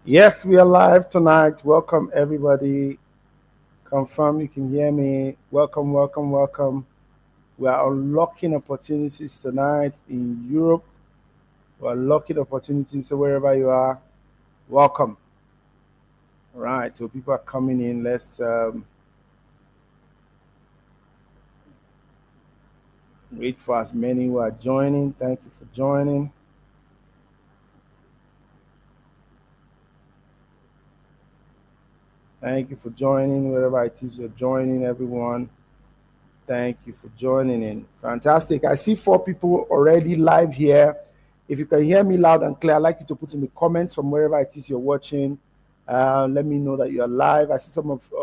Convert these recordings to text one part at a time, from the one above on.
Yes, we are live tonight. Welcome, everybody. Confirm you can hear me. Welcome, welcome, welcome. We are unlocking opportunities tonight in Europe. We're unlocking opportunities. So, wherever you are, welcome. All right. So, people are coming in. Let's wait for as many who are joining. Thank you for joining. Thank you for joining, wherever it is you're joining, everyone. Thank you for joining in. Fantastic. I see four people already live here. If you can hear me loud and clear, I'd like you to put in the comments from wherever it is you're watching. Let me know that you're live. I see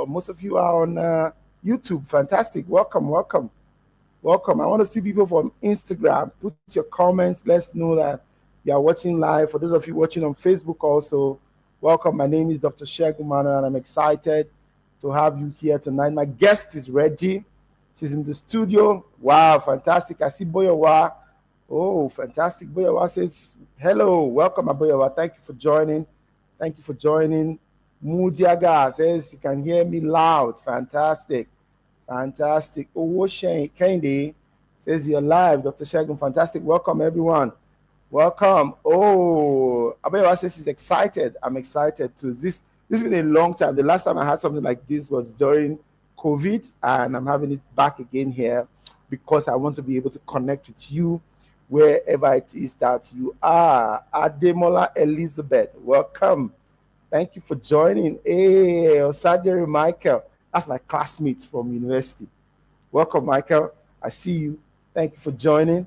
most of you are on YouTube. Fantastic. Welcome, welcome, welcome. I want to see people from Instagram. Put your comments. Let's know that you are watching live. For those of you watching on Facebook also, welcome. My name is Dr. Shegumano, and I'm excited to have you here tonight. My guest is ready. She's in the studio. Wow, fantastic. I see Boyawa. Oh, fantastic. Boyawa says, hello, welcome, Boyawa. Thank you for joining. Thank you for joining. Mudiaga says, you can hear me loud. Fantastic. Fantastic. Owo Kende says, you're live. Dr. Shagun, fantastic. Welcome, everyone. Welcome. Oh, Abayawa says she's excited. I'm excited too. This has been a long time. The last time I had something like this was during COVID, and I'm having it back again here because I want to be able to connect with you wherever it is that you are. Ademola Elizabeth, welcome. Thank you for joining. Hey, Osajere Michael, that's my classmate from university. Welcome, Michael. I see you. Thank you for joining.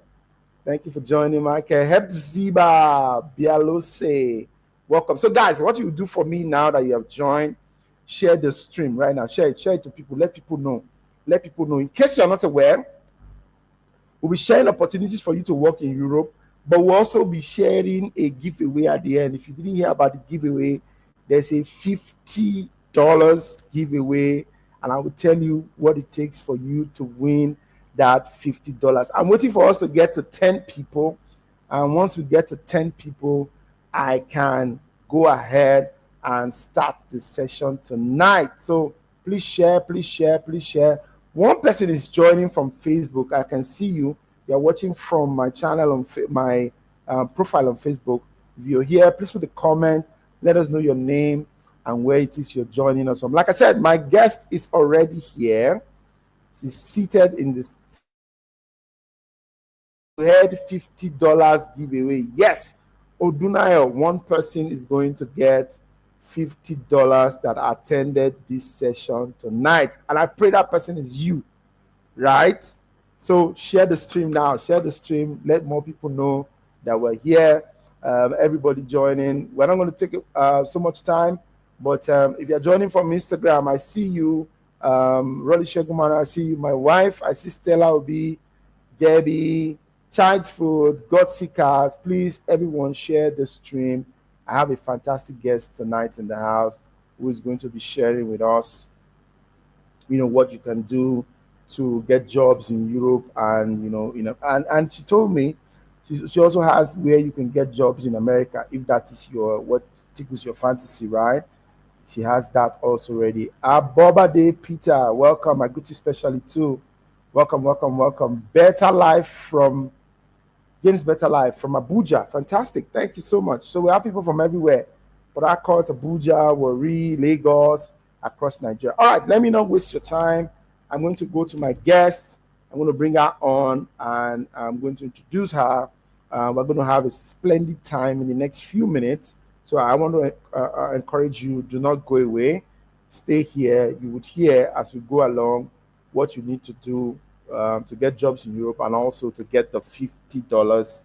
Thank you for joining, Michael. Hepziba Bialose. Welcome. So, guys, what you do for me now that you have joined, share the stream right now. Share it to people. Let people know. Let people know. In case you're not aware, we'll be sharing opportunities for you to work in Europe, but we'll also be sharing a giveaway at the end. If you didn't hear about the giveaway, there's a $50 giveaway, and I will tell you what it takes for you to win that $50. I'm waiting for us to get to 10 people, and once we get to 10 people, I can go ahead and start the session tonight. So please share, please share, please share. One person is joining from Facebook. I can see you. You're watching from my channel on my profile on Facebook. If you're here, please put a comment. Let us know your name and where it is you're joining us from. Like I said, my guest is already here. She's seated in this head $50 giveaway. Yes, Odunayo, one person is going to get $50 that attended this session tonight. And I pray that person is you, right? So share the stream now. Share the stream. Let more people know that we're here. Everybody joining. We're not going to take so much time, but if you're joining from Instagram, I see you. Rolly Shegumana, I see you. My wife, I see Stella Obi, Debbie, Child's Food, God Seekers. Please, everyone, share the stream. I have a fantastic guest tonight in the house who is going to be sharing with us, what you can do to get jobs in Europe, and and she told me she also has where you can get jobs in America if that is your what tickles your fantasy, right? She has that also ready. Boba Day Peter, welcome. I greet you specially too. Welcome, welcome, welcome. Better Life from James Better Life from Abuja. Fantastic. Thank you so much. So we have people from everywhere. But I call it Abuja, Warri, Lagos, across Nigeria. All right, let me not waste your time. I'm going to go to my guest. I'm going to bring her on and I'm going to introduce her. We're going to have a splendid time in the next few minutes. So I want to encourage you, do not go away. Stay here. You would hear as we go along what you need to do to get jobs in Europe and also to get the $50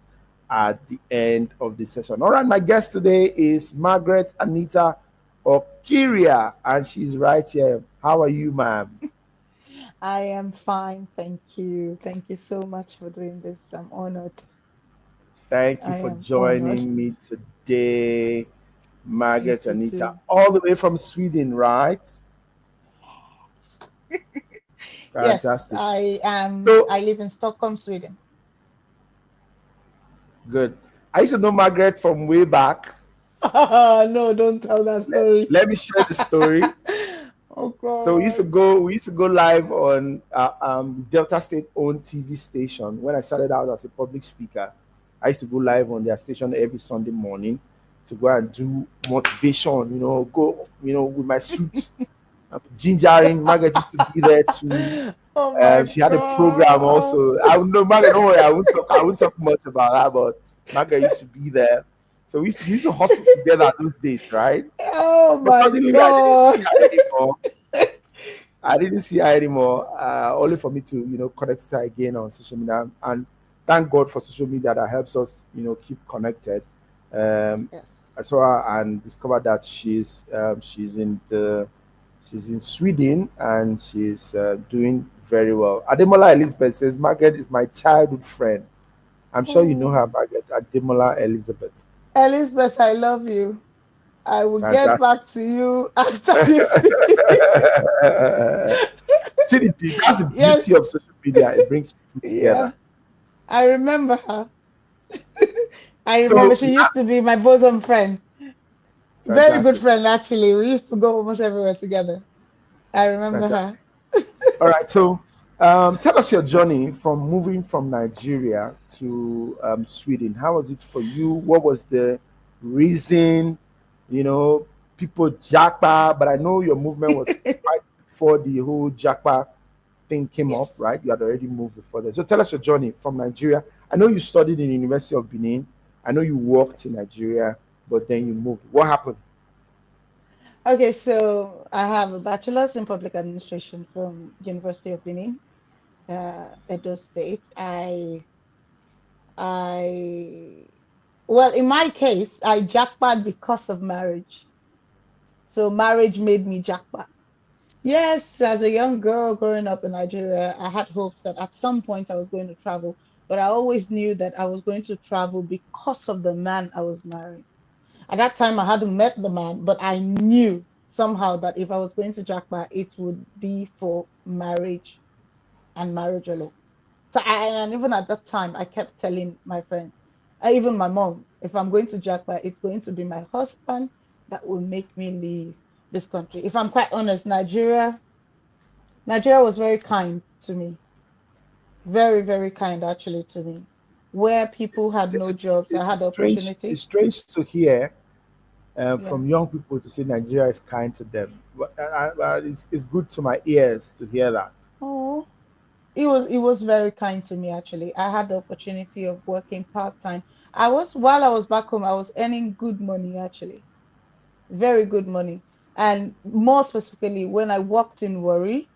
at the end of the session. All right, my guest today is Margaret Anita Okhiria, and she's right here. How are you, ma'am? I am fine, thank you. Thank you so much for doing this. I'm honored. Thank you I for am honored. joining me today, Margaret Thank you Anita, too. all the way from Sweden, right? Yes, Fantastic. I So live in Stockholm, Sweden. good. I used to know Margaret from way back. No, don't tell that Let, story. let me share the story. Oh So God. we used to go live on Delta State owned TV station. When I started out as a public speaker, I used to go live on their station every Sunday morning to go and do motivation. Go with my suit, gingering. Margaret used to be there too. Oh my She had a program God. also. I would know Margaret. Don't worry, I won't talk much about that. But Margaret used to be there. So we used to hustle together those days, right? Oh But my suddenly I didn't see God. her anymore. I didn't see her anymore. Only for me to connect with her again on social media, and thank God for social media that helps us keep connected. Um, I Yes. saw her and discovered that she's in Sweden and she's doing very well. Ademola Elizabeth says Margaret is my childhood friend. I'm sure you know Oh, her, Margaret. Ademola Elizabeth. Elizabeth, I love you. I will get Fantastic. back to you after this meeting. See that's the beauty Yes. of social media. It brings people Yeah. together. I remember her. I remember So she used to be my bosom friend. Very good fantastic, friend, actually. We used to go almost everywhere together. I remember her. fantastic. All right. So tell us your journey from moving from Nigeria to Sweden. How was it for you? What was the reason? You know, people jackpot, but I know your movement was quite before the whole jackpot thing came up, Yes. right? You had already moved before that. So tell us your journey from Nigeria. I know you studied in the University of Benin. I know you worked in Nigeria, but then you moved. What happened? Okay, so I have a bachelor's in public administration from University of Benin, Edo State. I, well, in my case, I jackpot because of marriage. So marriage made me jackpot. Yes, as a young girl growing up in Nigeria, I had hopes that at some point I was going to travel, but I always knew that I was going to travel because of the man I was marrying. At that time, I hadn't met the man, but I knew somehow that if I was going to jackpot, it would be for marriage and marriage alone. So and even at that time, I kept telling my friends, even my mom, if I'm going to jackpot, it's going to be my husband that will make me leave this country. If I'm quite honest, Nigeria was very kind to me, very, very kind actually to me. Where people had no This jobs, I this had is the strange. opportunity. It's strange to hear Yeah. from young people to say Nigeria is kind to them. But it's good to my ears to hear that. Oh. It was very kind to me actually. I had the opportunity of working part-time. While I was back home, I was earning good money actually. Very good money. And more specifically, when I worked in Worry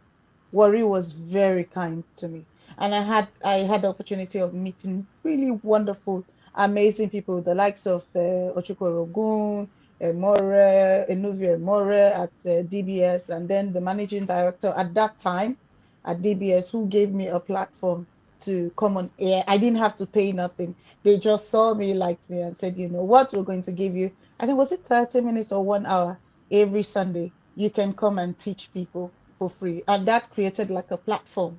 was very kind to me. And I had the opportunity of meeting really wonderful, amazing people, the likes of Ochuko Rogun, More, Enuvie More at DBS, and then the managing director at that time at DBS, who gave me a platform to come on air. I didn't have to pay nothing. They just saw me, liked me, and said, you know what, we're going to give you, I think was it 30 minutes or 1 hour every Sunday. You can come and teach people for free. And that created like a platform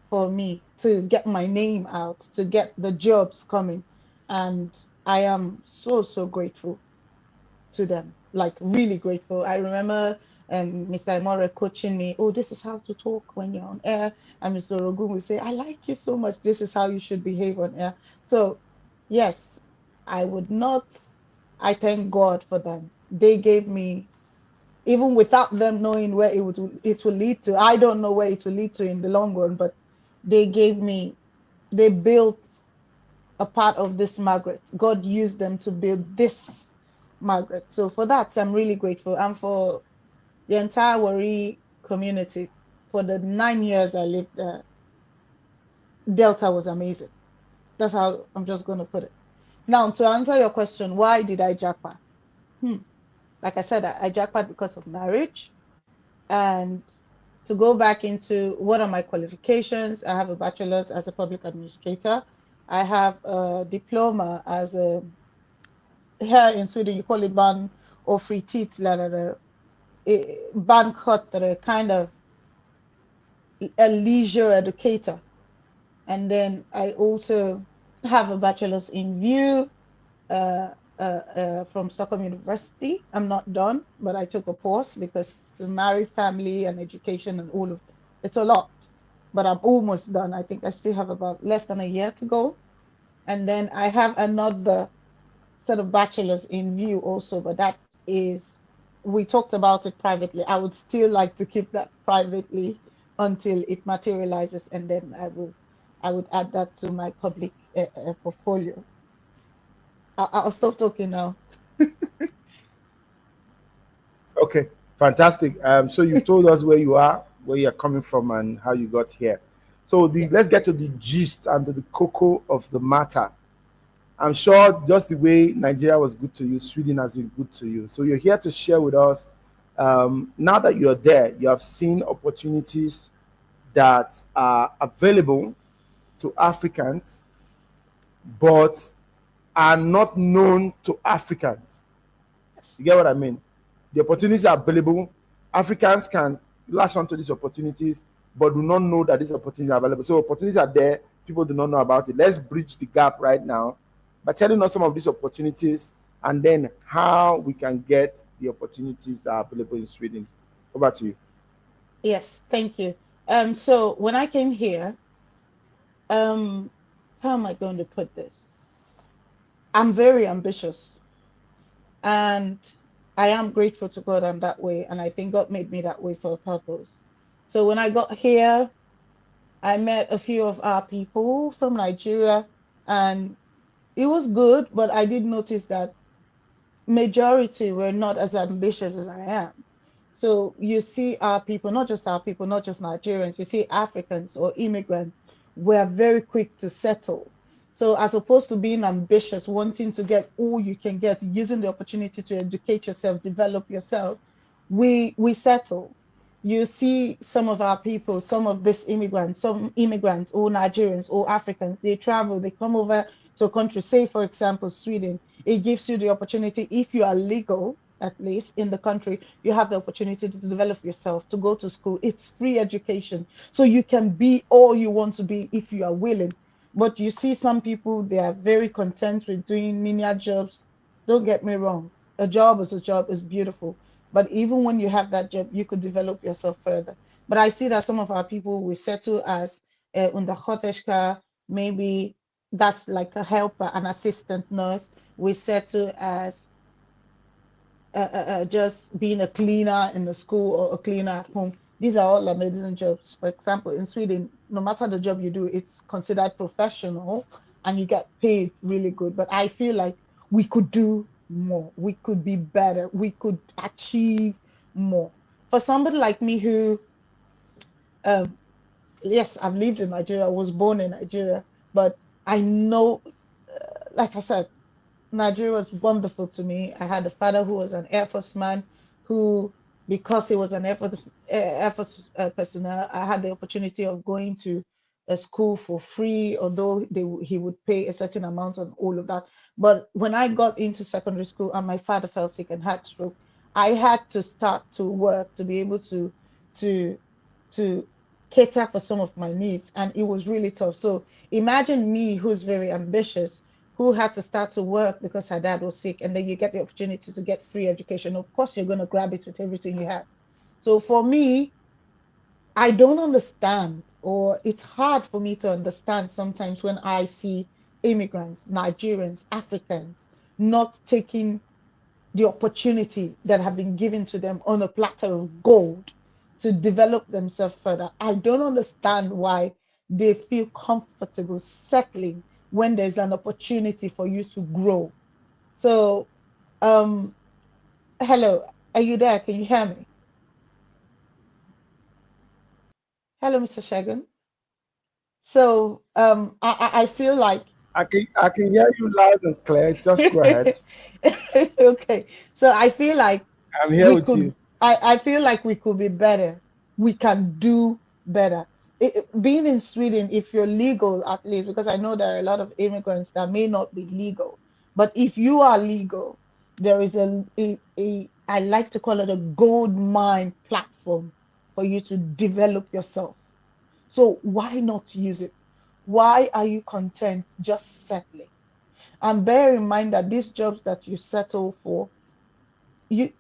for me to get my name out, to get the jobs coming. And I am so, so grateful to them, like really grateful. I remember Mr. Imore coaching me, oh, this is how to talk when you're on air. And Mr. Rogun will say, I like you so much. This is how you should behave on air. So, yes, I would not, I thank God for them. They gave me, even without them knowing where it will lead to. I don't know where it will lead to in the long run, but they gave me, they built a part of this Margaret. God used them to build this Margaret. So for that, I'm really grateful. And for the entire Wari community, for the 9 years I lived there, Delta was amazing. That's how I'm just going to put it. Now, to answer your question, why did I jackpot? Hmm. Like I said, I jackpot because of marriage. And to go back into what are my qualifications, I have a bachelor's as a public administrator. I have a diploma as a, here in Sweden, you call it ban or free teeth, ban cut, kind of a leisure educator. And then I also have a bachelor's in view. from Stockholm University. I'm not done, but I took a pause because to marry, family, and education and all of it's a lot. But I'm almost done. I think I still have about less than a year to go. And then I have another sort of bachelor's in view also, but that is, we talked about it privately. I would still like to keep that privately until it materializes, and then I would add that to my public portfolio. I'll stop talking now. Okay, fantastic. So you've told us where you are, where you're coming from, and how you got here. So let's Yes. get to the gist and to the cocoa of the matter. I'm sure just the way Nigeria was good to you, Sweden has been good to you. So you're here to share with us. Now that you're there, you have seen opportunities that are available to Africans, but are not known to Africans. Yes. You get what I mean? The opportunities Yes. are available. Africans can latch onto these opportunities, but do not know that these opportunities are available. So opportunities are there. People do not know about it. Let's bridge the gap right now by telling us some of these opportunities and then how we can get the opportunities that are available in Sweden. Over to you. Yes. Thank you. So when I came here, um, how am I going to put this? I'm very ambitious, and I am grateful to God I'm that way, and I think God made me that way for a purpose. So when I got here, I met a few of our people from Nigeria, and it was good, but I did notice that majority were not as ambitious as I am. So you see our people, not just Nigerians, you see Africans or immigrants were very quick to settle. So as opposed to being ambitious, wanting to get all you can get, using the opportunity to educate yourself, develop yourself, we settle. You see some of our people, some of these immigrants, some immigrants or Nigerians or Africans, they travel, they come over to a country, say for example, Sweden. It gives you the opportunity, if you are legal, at least in the country, you have the opportunity to develop yourself, to go to school. It's free education. So you can be all you want to be if you are willing. But you see some people, they are very content with doing menial jobs. Don't get me wrong. A job is a job, is beautiful. But even when you have that job, you could develop yourself further. But I see that some of our people will settle as undersköterska, maybe that's like a helper, an assistant nurse. We settle as just being a cleaner in the school or a cleaner at home. These are all amazing jobs. For example, in Sweden, no matter the job you do, it's considered professional and you get paid really good. But I feel like we could do more. We could be better. We could achieve more. For somebody like me who, um, yes, I've lived in Nigeria, I was born in Nigeria, but I know, like I said, Nigeria was wonderful to me. I had a father who was an Air Force man who, because he was an Air Force personnel, I had the opportunity of going to a school for free, although he would pay a certain amount on all of that. But when I got into secondary school and my father fell sick and had stroke, I had to start to work to be able to to cater for some of my needs, and it was really tough. So imagine me, who's very ambitious, who had to start to work because her dad was sick, and then you get the opportunity to get free education. Of course, you're going to grab it with everything you have. So for me, I don't understand, or it's hard for me to understand sometimes when I see immigrants, Nigerians, Africans not taking the opportunity that have been given to them on a platter of gold to develop themselves further. I don't understand why they feel comfortable settling when there's an opportunity for you to grow. So, um, hello, are you there? Can you hear me? Hello, Mr. Shagan. So, I feel like I can hear you loud and clear. Just go ahead. okay. So I feel like I'm here we with could, you. I feel like we could be better. We can do better. Being in Sweden, if you're legal at least, because I know there are a lot of immigrants that may not be legal, but if you are legal, there is I like to call it a gold mine platform for you to develop yourself. So why not use it? Why are you content just settling? And bear in mind that these jobs that you settle for, you,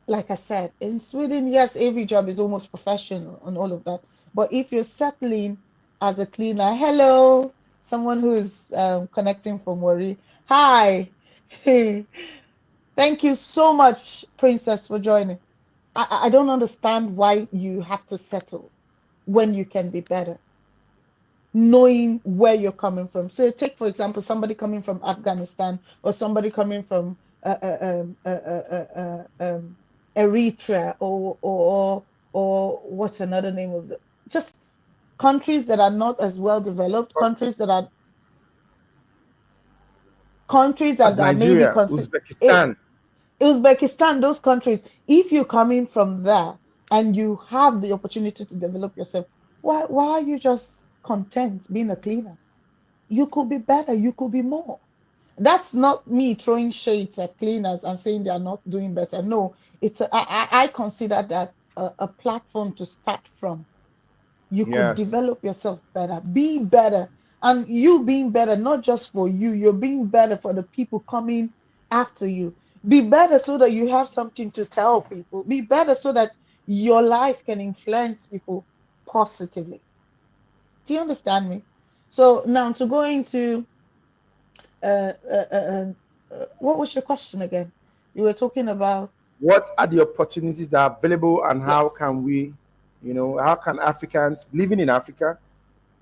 like I said, in Sweden, yes, every job is almost professional and all of that. But if you're settling as a cleaner, hello, someone who's connecting from Worry. Hi. Thank you so much, Princess, for joining. I don't understand why you have to settle when you can be better, knowing where you're coming from. So take, for example, somebody coming from Afghanistan or somebody coming from Eritrea or what's another name of the just countries that are not as well developed, countries As that are maybe Nigeria, considered Uzbekistan. Uzbekistan, those countries, if you're coming from there and you have the opportunity to develop yourself, why are you just content being a cleaner? You could be better, you could be more. That's not me throwing shades at cleaners and saying they are not doing better. No, I consider that a platform to start from. You could Yes. develop yourself better, be better. And you being better, not just for you, you're being better for the people coming after you. Be better so that you have something to tell people. Be better so that your life can influence people positively. Do you understand me? So now to go into uh, uh, uh, what was your question again? You were talking about, What are the opportunities that are available, and how yes, can we, how can Africans living in Africa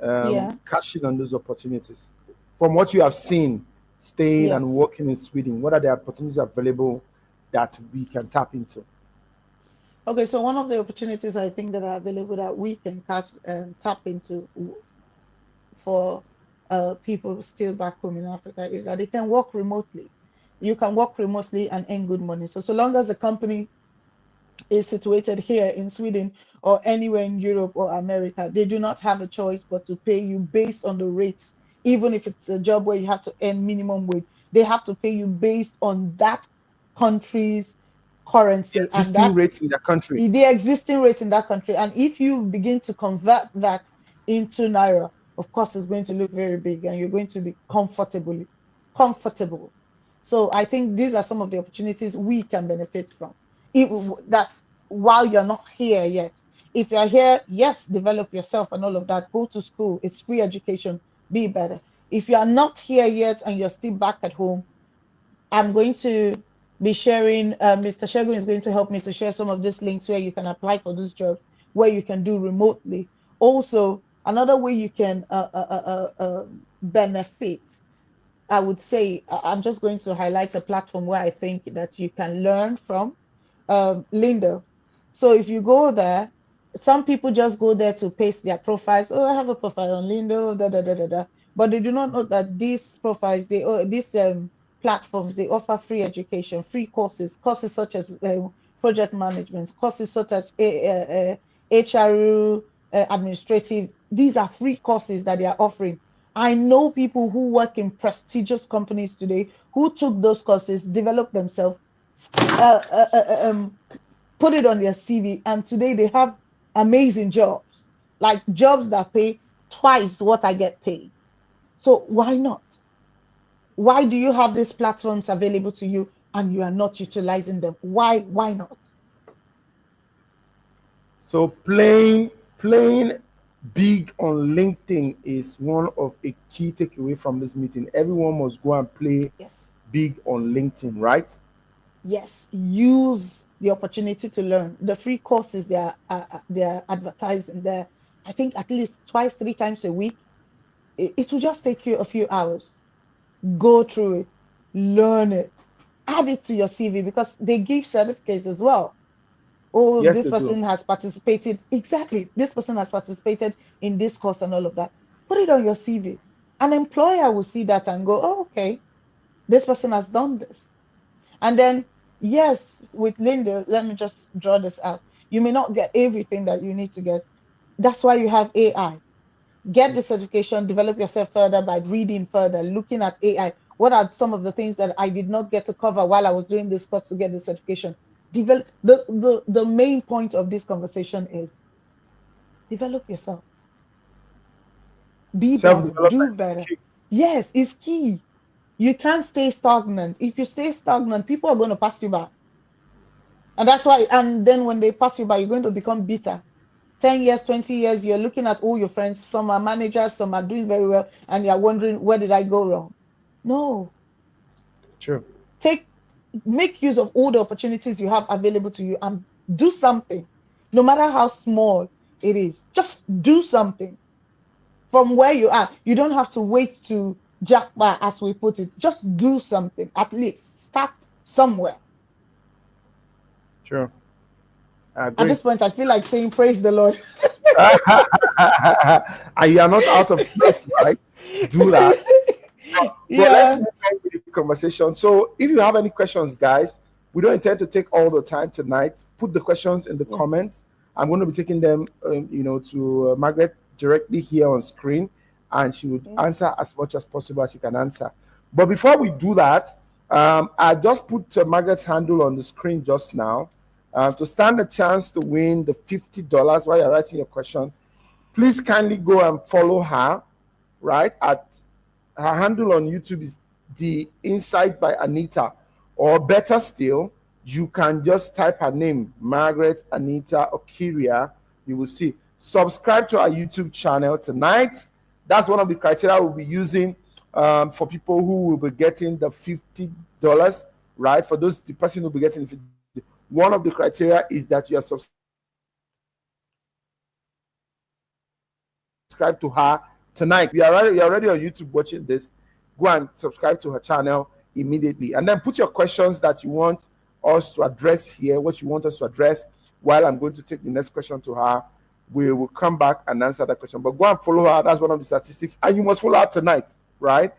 yeah, cash in on those opportunities? From what you have seen, staying and yes. working in Sweden, what are the opportunities available that we can tap into? Okay, so one of the opportunities I think that are available that we can tap into for people still back home in Africa is that they can work remotely. You can work remotely and earn good money. So long as the company is situated here in Sweden or anywhere in Europe or America, they do not have a choice but to pay you based on the rates. Even if it's a job where you have to earn minimum wage, they have to pay you based on that country's The currency and existing that rates in the country. the existing rate in that country. And if you begin to convert that into naira, of course, it's going to look very big, and you're going to be comfortable. So I think these are some of the opportunities we can benefit from. If that's while you're not here yet. If you're here, yes, develop yourself and all of that. Go to school. It's free education. Be better. If you are not here yet and you're still back at home, I'm going to be sharing, Mr. Shegun is going to help me to share some of these links where you can apply for these jobs, where you can do remotely. Also, another way you can benefit, I would say, I'm just going to highlight a platform where I think that you can learn from, Linda. So if you go there, some people just go there to paste their profiles. Oh, I have a profile on Linda, da da da da da. But they do not know that these profiles, these platforms, they offer free education, free courses such as project management, courses such as HRU, administrative. These are free courses that they are offering. I know people who work in prestigious companies today who took those courses, developed themselves, uh, uh, uh, um, put it on their CV, and today they have amazing jobs, like jobs that pay twice what I get paid. So why not? Why do you have these platforms available to you and you are not utilizing them? Why not? So playing big on LinkedIn is one of a key takeaway from this meeting. Everyone must go and play Yes. big on LinkedIn, right? Yes, use the opportunity to learn. The free courses they are advertising there. I think at least twice, three times a week. It will just take you a few hours. Go through it, learn it, add it to your CV because they give certificates as well. Oh, Yes, this they do. person has participated. Exactly, this person has participated in this course and all of that. Put it on your CV. An employer will see that and go, oh, okay, this person has done this. And then, yes, with Linda, let me just draw this out. You may not get everything that you need to get. That's why you have AI. Get the certification, develop yourself further by reading further, looking at AI. What are some of the things that I did not get to cover while I was doing this course to get the certification? Develop the main point of this conversation is develop yourself, be Self better, do development is better. key. Yes, it's key. You can't stay stagnant. If you stay stagnant, people are going to pass you by. And that's why, and then when they pass you by, you're going to become bitter. 10 years, 20 years, you're looking at all your friends. Some are managers, some are doing very well, and you're wondering, where did I go wrong? No. True. Take Make use of all the opportunities you have available to you and do something, no matter how small it is. Just do something from where you are. You don't have to wait to jackpot, as we put it. Just do something. At least start somewhere. True. I At agree. this point, I feel like saying, praise the Lord. And you are not out of place, right? Do that. But let's Yeah. move on with the conversation. So, if you have any questions, guys, we don't intend to take all the time tonight. Put the questions in the Yeah. comments. I'm going to be taking them, to Margaret directly here on screen, and she would Yeah. answer as much as possible as she can answer. But before we do that, I just put Margaret's handle on the screen just now. To stand a chance to win the $50 while you're writing your question, please kindly go and follow her, right? At her handle on YouTube is The Insight by Anita, or better still, you can just type her name, Margaret Anita Okhiria. You will see. Subscribe to our YouTube channel tonight. That's one of the criteria we'll be using for people who will be getting the $50, right? For those, the person who will be getting one of the criteria is that you are subscribed to her tonight. Tonight, you're already on YouTube watching this. Go and subscribe to her channel immediately, and then put your questions that you want us to address here, what you want us to address. While I'm going to take the next question to her, we will come back and answer that question. But go and follow her. That's one of the statistics, and you must follow her tonight, right?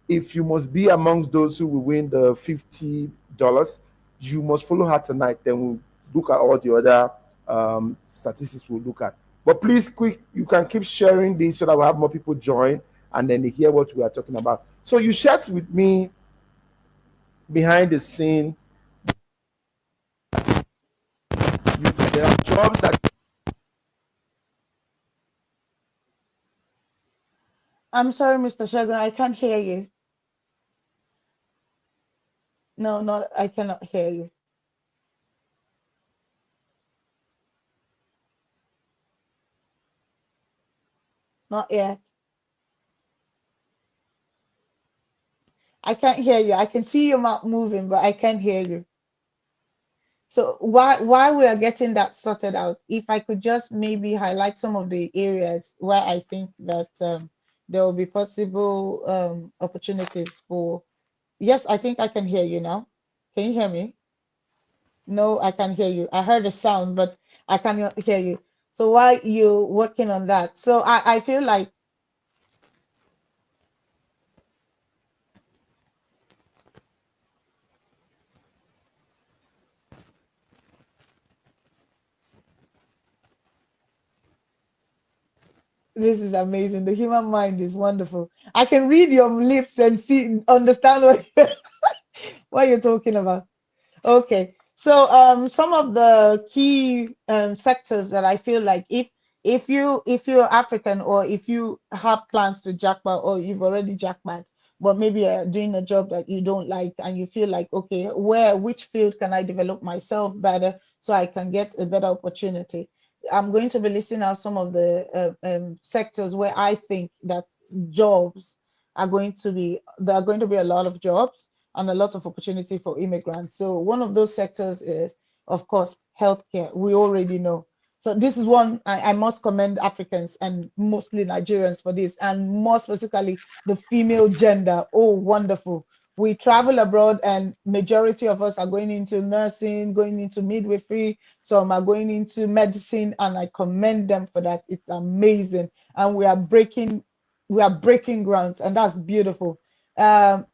If you must be amongst those who will win the $50, you must follow her tonight. Then we'll look at all the other statistics we'll look at. But please, quick, you can keep sharing this so that we have more people join and then they hear what we are talking about. So you shared with me behind the scene. There are jobs that I'm sorry, Mr. Shagun, I can't hear you. No, not I cannot hear you. Not yet. I can't hear you. I can see your mouth moving, but I can't hear you. So while we are getting that sorted out, if I could just maybe highlight some of the areas where I think that there will be possible opportunities for. Yes, I think I can hear you now. Can you hear me? No, I can hear you. I heard a sound, but I cannot hear you. So while you're working on that, so I feel like this is amazing. The human mind is wonderful. I can read your lips and see, understand what you're talking about. Okay, so some of the key sectors that I feel like if you're African or if you have plans to jackpot or you've already jackpot, but maybe you're doing a job that you don't like and you feel like, okay, which field can I develop myself better so I can get a better opportunity? I'm going to be listing out some of the sectors where I think that jobs there are going to be a lot of jobs and a lot of opportunity for immigrants. So one of those sectors is, of course, healthcare. We already know. So this is one I must commend Africans and mostly Nigerians for this, and more specifically the female gender. Oh, wonderful. We travel abroad and majority of us are going into nursing, going into midwifery, some are going into medicine, and I commend them for that. It's amazing. And we are breaking grounds, and that's beautiful. Um,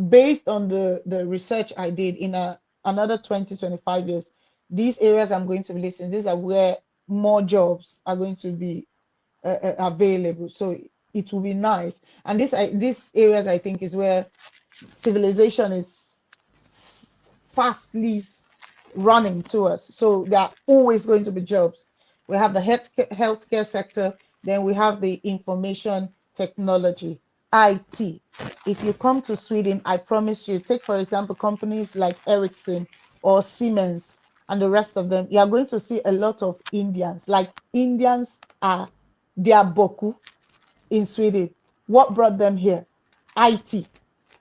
Based on the research I did in another 20 25 years, these areas I'm going to be listing, these are where more jobs are going to be available. So it will be nice. And these areas I think is where civilization is fastly running to us. So there are always going to be jobs. We have the healthcare sector, then we have the information technology. IT. If you come to Sweden, I promise you, take for example companies like Ericsson or Siemens and the rest of them, you are going to see a lot of Indians. Like Indians are their boku in Sweden. What brought them here? IT.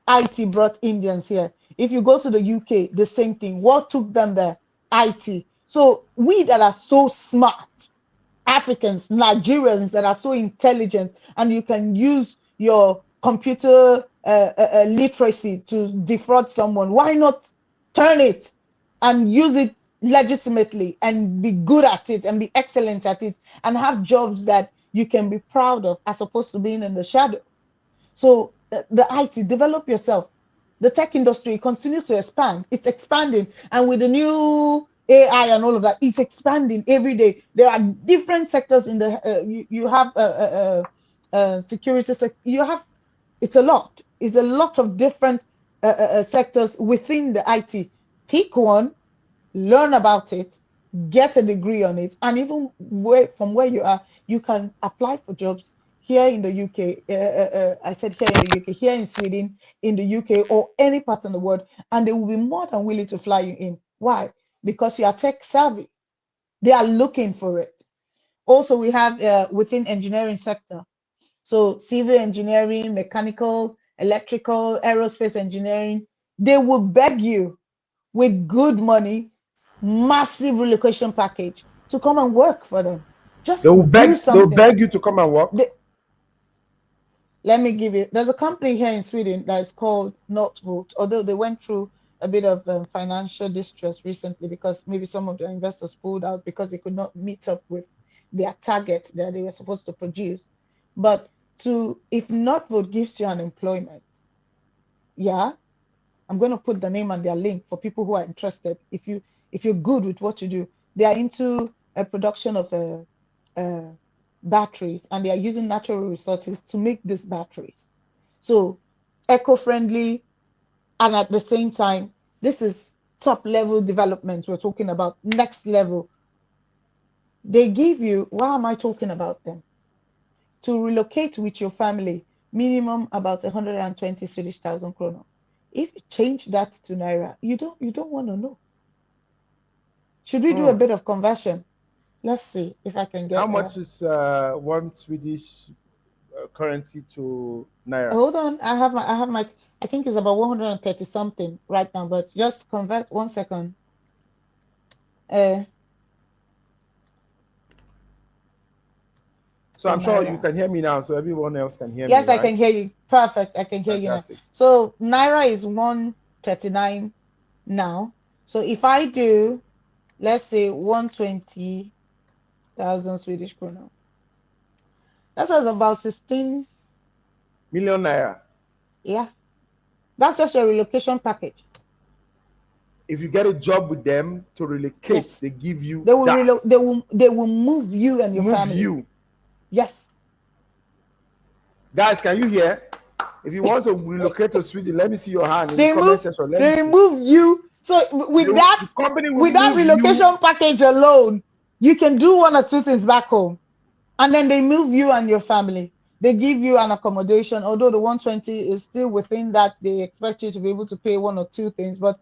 IT brought Indians here. If you go to the UK, the same thing. What took them there? IT. So we that are so smart, Africans, Nigerians that are so intelligent, and you can use your computer literacy to defraud someone. Why not turn it and use it legitimately and be good at it and be excellent at it and have jobs that you can be proud of as opposed to being in the shadow? So the IT, develop yourself. The tech industry continues to expand. It's expanding. And with the new AI and all of that, it's expanding every day. There are different sectors in the, you have security, you have, it's a lot. It's a lot of different sectors within the IT. Pick one, learn about it, get a degree on it, and even from where you are, you can apply for jobs here in the UK. I said here in the UK, here in Sweden, in the UK, or any part in the world, and they will be more than willing to fly you in. Why? Because you are tech savvy. They are looking for it. Also, we have within engineering sector, so civil engineering, mechanical, electrical, aerospace engineering, they will beg you with good money, massive relocation package to come and work for them. Just do They'll something. beg you to come and work. Let me give you, there's a company here in Sweden that is called Northvolt, although they went through a bit of financial distress recently because maybe some of their investors pulled out because they could not meet up with their targets that they were supposed to produce. But if Northvolt gives you an employment, yeah, I'm going to put the name and their link for people who are interested. If you're good with what you do, they are into a production of batteries, and they are using natural resources to make these batteries. So eco-friendly, and at the same time, this is top level development. We're talking about next level. They give you, why am I talking about them? To relocate with your family, minimum about 120 Swedish thousand kroner. If you change that to naira, you don't want to know. Should we do a bit of conversion? Let's see if I can How get much is one Swedish currency to naira? hold on. I have my I think it's about 130 something right now, but just convert 1 second. Uh So to I'm sure you naira. can hear me now, so everyone else can hear me, Yes, I right? can hear you. Perfect. I can hear you now. Fantastic. So naira is 139 now. So if I do, let's say 120,000 Swedish krona, that's about 16. Million naira. Yeah, that's just a relocation package. If you get a job with them to relocate, Yes, they give you they will that. they will move you and your Move family. you. Yes. Guys, can you hear? If you want to relocate to Sweden, let me see your hand in the They comment move section. Let me they see. move you. So The company will with that move you. relocation package alone, you can do one or two things back home. And then they move you and your family. They give you an accommodation, although the 120 is still within that. They expect you to be able to pay one or two things, but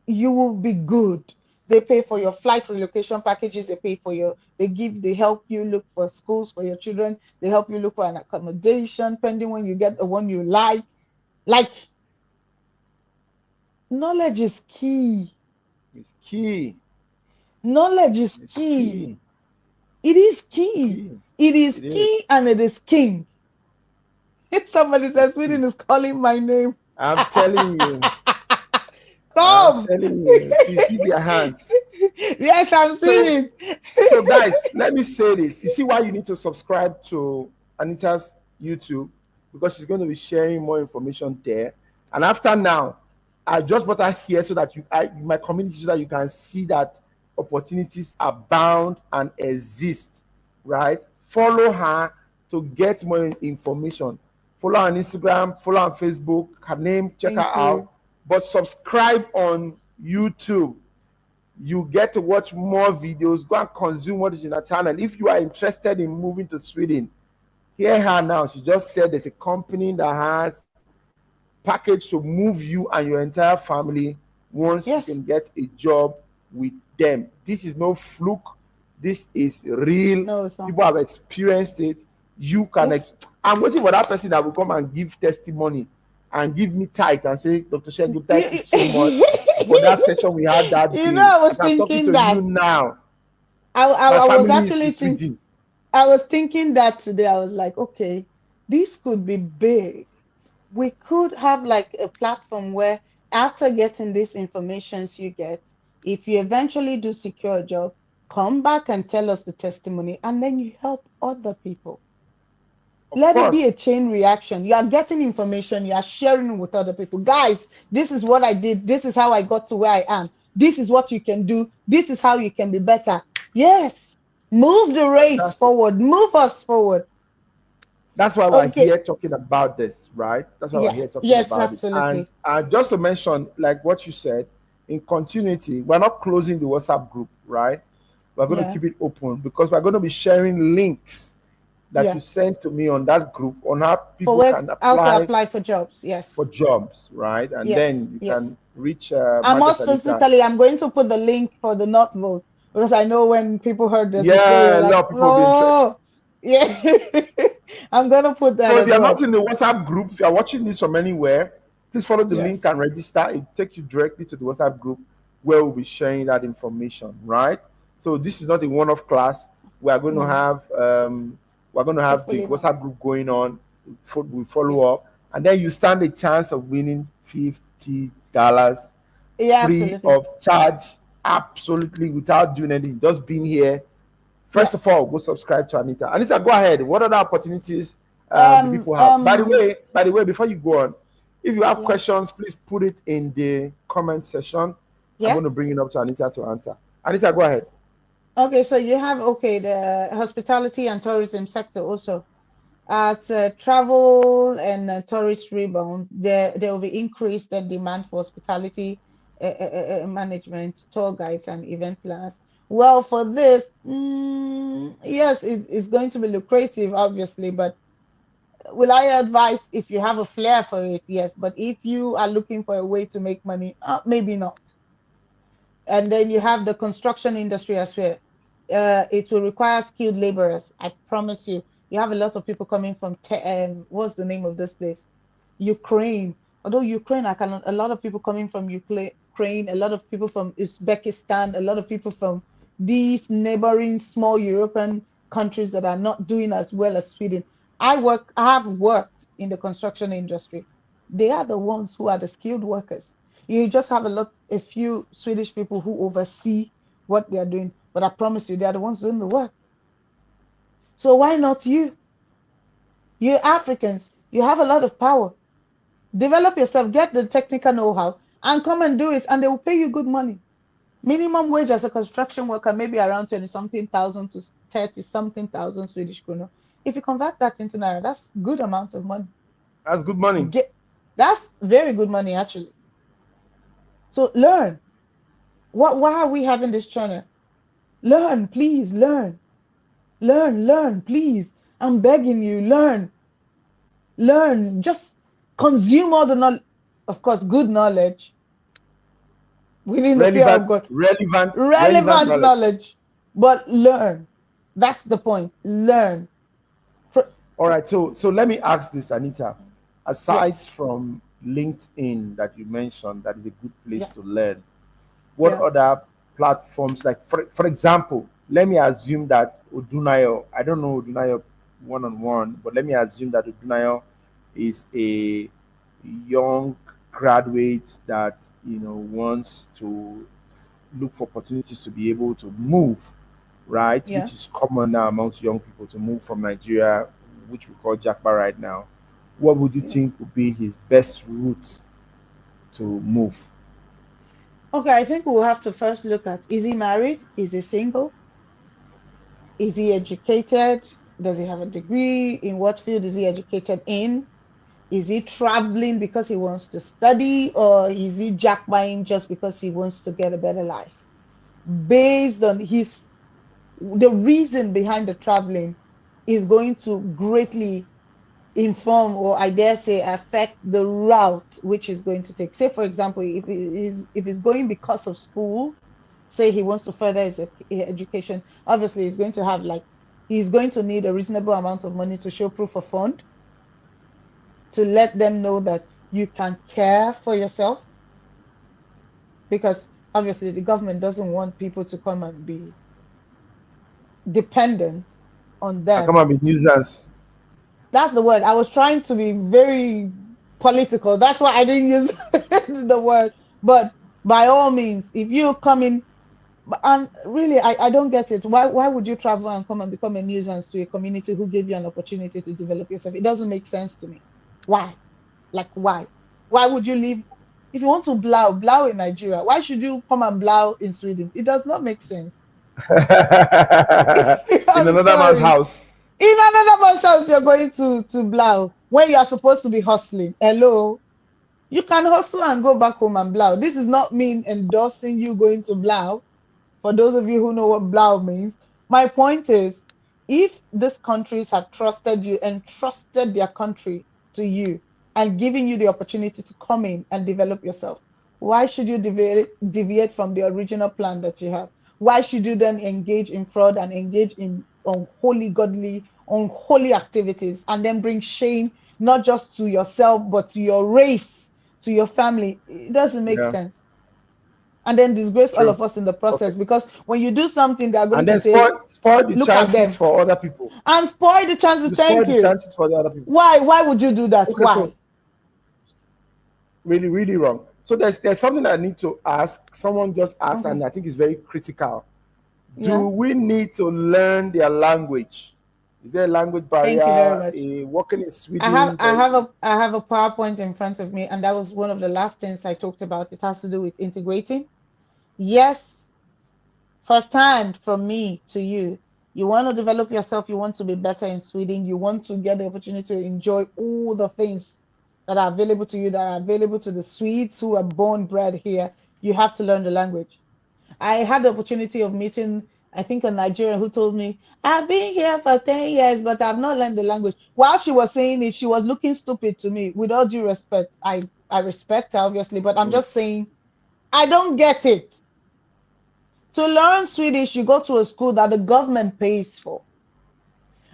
you will be good. They pay for your flight relocation packages. They help you look for schools for your children. They help you look for an accommodation, pending when you get the one you like. Like, knowledge is key. It's key. Knowledge is It's key. key. It is It's key. key. It is It is. key and it is king. If somebody It's says key. Sweden is calling my name, I'm telling you. I'm come. telling you. See their hands. Yes, I'm So seeing So, it. guys, let me say this. You see why you need to subscribe to Anita's YouTube, because she's going to be sharing more information there. And after now, I just brought her here so that my community, so that you can see that opportunities abound and exist, right? Follow her to get more information. Follow her on Instagram, follow her on Facebook, her name, check her Thank you. out. But subscribe on YouTube. You get to watch more videos. Go and consume what is in our channel. If you are interested in moving to Sweden, Hear her now. She just said there's a company that has package to move you and your entire family once you Yes. can get a job with them. This is no fluke. This is real. No, it's not. People have experienced it. You can. Yes. I'm waiting for that person that will come and give testimony and give me tight and say, Dr. Shegu, thank you You, so much for that session we had that you know, day. I was As I'm talking thinking to you that. now, my I was family is actually in thinking. Sweden. I was thinking that today. I was like, okay, this could be big. We could have like a platform where after getting these informations you get, if you eventually do secure a job, come back and tell us the testimony, and then you help other people. Of Let it be course. a chain reaction. You are getting information, you are sharing with other people. Guys, this is what I did. This is how I got to where I am. This is what you can do. This is how you can be better. Yes. Move the race Fantastic. forward. Move us forward. That's why we're Okay. here talking about this, right? That's why we're Yeah. here talking Yes, about it. And absolutely. just to mention, like what you said, in continuity, we're not closing the WhatsApp group, right? We're going to Yeah. keep it open because we're going to be sharing links that you Yeah. send to me on that group on how For people where can how to apply apply for jobs. for Yes. jobs, right? And Yes. then you Yes. can reach I'm Margaret most Anita. specifically, I'm going to put the link for the not vote because I know when people heard this, they were Yeah, a like, lot of people will be interested. oh, yeah. I'm gonna put that So if as you're not well. in the WhatsApp group, if you're watching this from anywhere, please follow the link Yes. and register. It take you directly to the WhatsApp group where we'll be sharing that information, right? So this is not a one-off class. We are going to No, have the hopefully not. WhatsApp group going on. We follow Yes. up, and then you stand a chance of winning $50 Yeah, free absolutely. of charge, absolutely without doing anything. Just being here. Yeah. First of all, go subscribe to Anita. Anita, go ahead. What other opportunities do Um, people have? um, By the way, before you go on, if you have yeah. questions, please put it in the comment section. I'm Yeah. going to bring it up to Anita to answer. Anita, go ahead. Okay, so you have the hospitality and tourism sector also. As travel and tourist rebound, there will be increased demand for hospitality management, tour guides, and event planners. Well, for this, yes, it's going to be lucrative, obviously, but will I advise if you have a flair for it? Yes, but if you are looking for a way to make money, maybe not. And then you have the construction industry as well. It will require skilled laborers. I promise you. You have a lot of people coming from what's the name of this place? Ukraine. Although Ukraine, I can a lot of people coming from Ukraine, a lot of people from Uzbekistan, a lot of people from these neighboring small European countries that are not doing as well as Sweden. I have worked in the construction industry. They are the ones who are the skilled workers. You just have a few Swedish people who oversee what they are doing, but I promise you, they are the ones doing the work. So why not you? You Africans, you have a lot of power. Develop yourself, get the technical know-how, and come and do it, and they will pay you good money. Minimum wage as a construction worker, maybe around 20 something thousand to 30 something thousand Swedish kronor. If you convert that into naira, that's good amount of money. That's good money. Get, that's very good money actually. So learn. Why are we having this channel? Learn, please, learn. Learn, please. I'm begging you, learn. Learn. Just consume all the knowledge. Of course, good knowledge within the fear Relevant, of God. relevant Relevant knowledge. knowledge, but learn. That's the point. Learn. All right. So let me ask this, Anita. Aside Yes. from LinkedIn that you mentioned, that is a good place Yeah. to learn. What Yeah. other platforms, like for example, let me assume that Odunayo, I don't know Odunayo one on one, but let me assume that Odunayo is a young graduate that wants to look for opportunities to be able to move, right? Yeah. Which is common now amongst young people to move from Nigeria, which we call Jackpa right now. What would you Yeah. think would be his best route to move? Okay, I think we'll have to first look at, is he married? Is he single? Is he educated? Does he have a degree? In what field is he educated in? Is he traveling because he wants to study, or is he jackbuying just because he wants to get a better life? Based on the reason behind the traveling is going to greatly inform, or I dare say affect, the route which is going to take. Say for example, if it's going because of school, say he wants to further his education, obviously he's going to have like, he's going to need a reasonable amount of money to show proof of fund, to let them know that you can care for yourself, because obviously the government doesn't want people to come and be dependent on I come them. and be nuisance. That's the word. I was trying to be very political. That's why I didn't use the word. But by all means, if you come in, and really, I don't get it. Why would you travel and come and become a nuisance to a community who gave you an opportunity to develop yourself? It doesn't make sense to me. Why? Like why? Why would you leave? If you want to blow in Nigeria, why should you come and blow in Sweden? It does not make sense. In I'm another man's sorry. house. In another person's house, you're going to blow when you are supposed to be hustling. Hello, you can hustle and go back home and blow. This is not me endorsing you going to blow. For those of you who know what blow means, my point is, if these countries have trusted you and trusted their country to you and giving you the opportunity to come in and develop yourself, why should you deviate from the original plan that you have? Why should you then engage in fraud and engage in unholy, godly, unholy activities, and then bring shame not just to yourself but to your race, to your family? It doesn't make Yeah, sense, and then disgrace all true. of us in the Okay. process, because when you do something, they are going And to then say, spoil the look at chances them, for other people. and spoil the chances. You spoil Thank the you. chances for the other people. Why would you do that? Okay, so Why? really, really wrong. So there's something I need to ask. Someone just asked, Okay. and I think it's very critical. Yeah. Do we need to learn their language? Is there a language Thank you very barrier? much. Working in I have Sweden, I have a I have a PowerPoint in front of me, and that was one of the last things I talked about. It has to do with integrating. Yes, firsthand from me to you. You want to develop yourself, you want to be better in Sweden, you want to get the opportunity to enjoy all the things that are available to you, that are available to the Swedes who are born bred here. You have to learn the language. I had the opportunity of meeting, I think, a Nigerian who told me, I've been here for 10 years, but I've not learned the language. While she was saying it, she was looking stupid to me. With all due respect, I respect her, obviously, but I'm mm, just saying, I don't get it. To learn Swedish, you go to a school that the government pays for.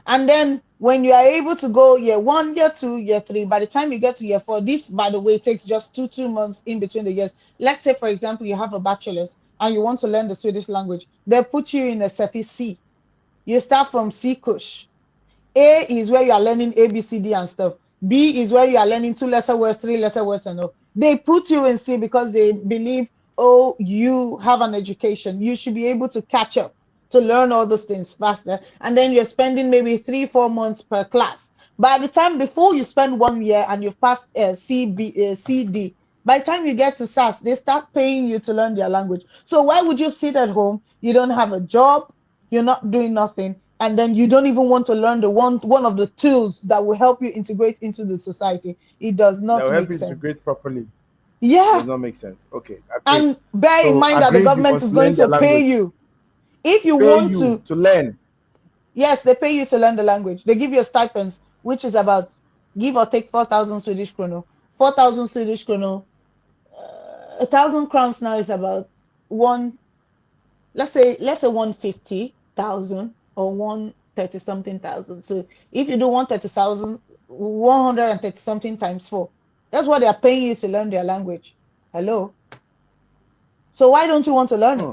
And then when you are able to go year one, year two, year three, by the time you get to year four, this, by the way, takes just two months in between the years. Let's say, for example, you have a bachelor's and you want to learn the Swedish language. They put you in a Cefi C. You start from C Kush. A is where you are learning A, B, C, D and stuff. B is where you are learning two-letter words, three-letter words, and all. They put you in C because they believe, oh, you have an education. You should be able to catch up to learn all those things faster. And then you're spending maybe 3-4 months per class. By the time, before you spend 1 year and you've passed CD, by the time you get to SAS, they start paying you to learn their language. So why would you sit at home? You don't have a job, you're not doing nothing, and then you don't even want to learn the one of the tools that will help you integrate into the society. It does that not will help make you integrate sense. properly. Does Yeah, not make sense. Okay, agreed. and bear in So mind that the agreed, you government must is going learn their to pay language. you if you Pay want you to. to learn. Yes, they pay you to learn the language. They give you stipends, which is about, give or take, 4,000 Swedish kroner. 4,000 Swedish kroner, 1,000 crowns now is about one, let's say 150,000 or 130 something thousand. So if you do 130,000, 130 something times four, that's what they are paying you to learn their language. Hello. So why don't you want to learn Hmm. it?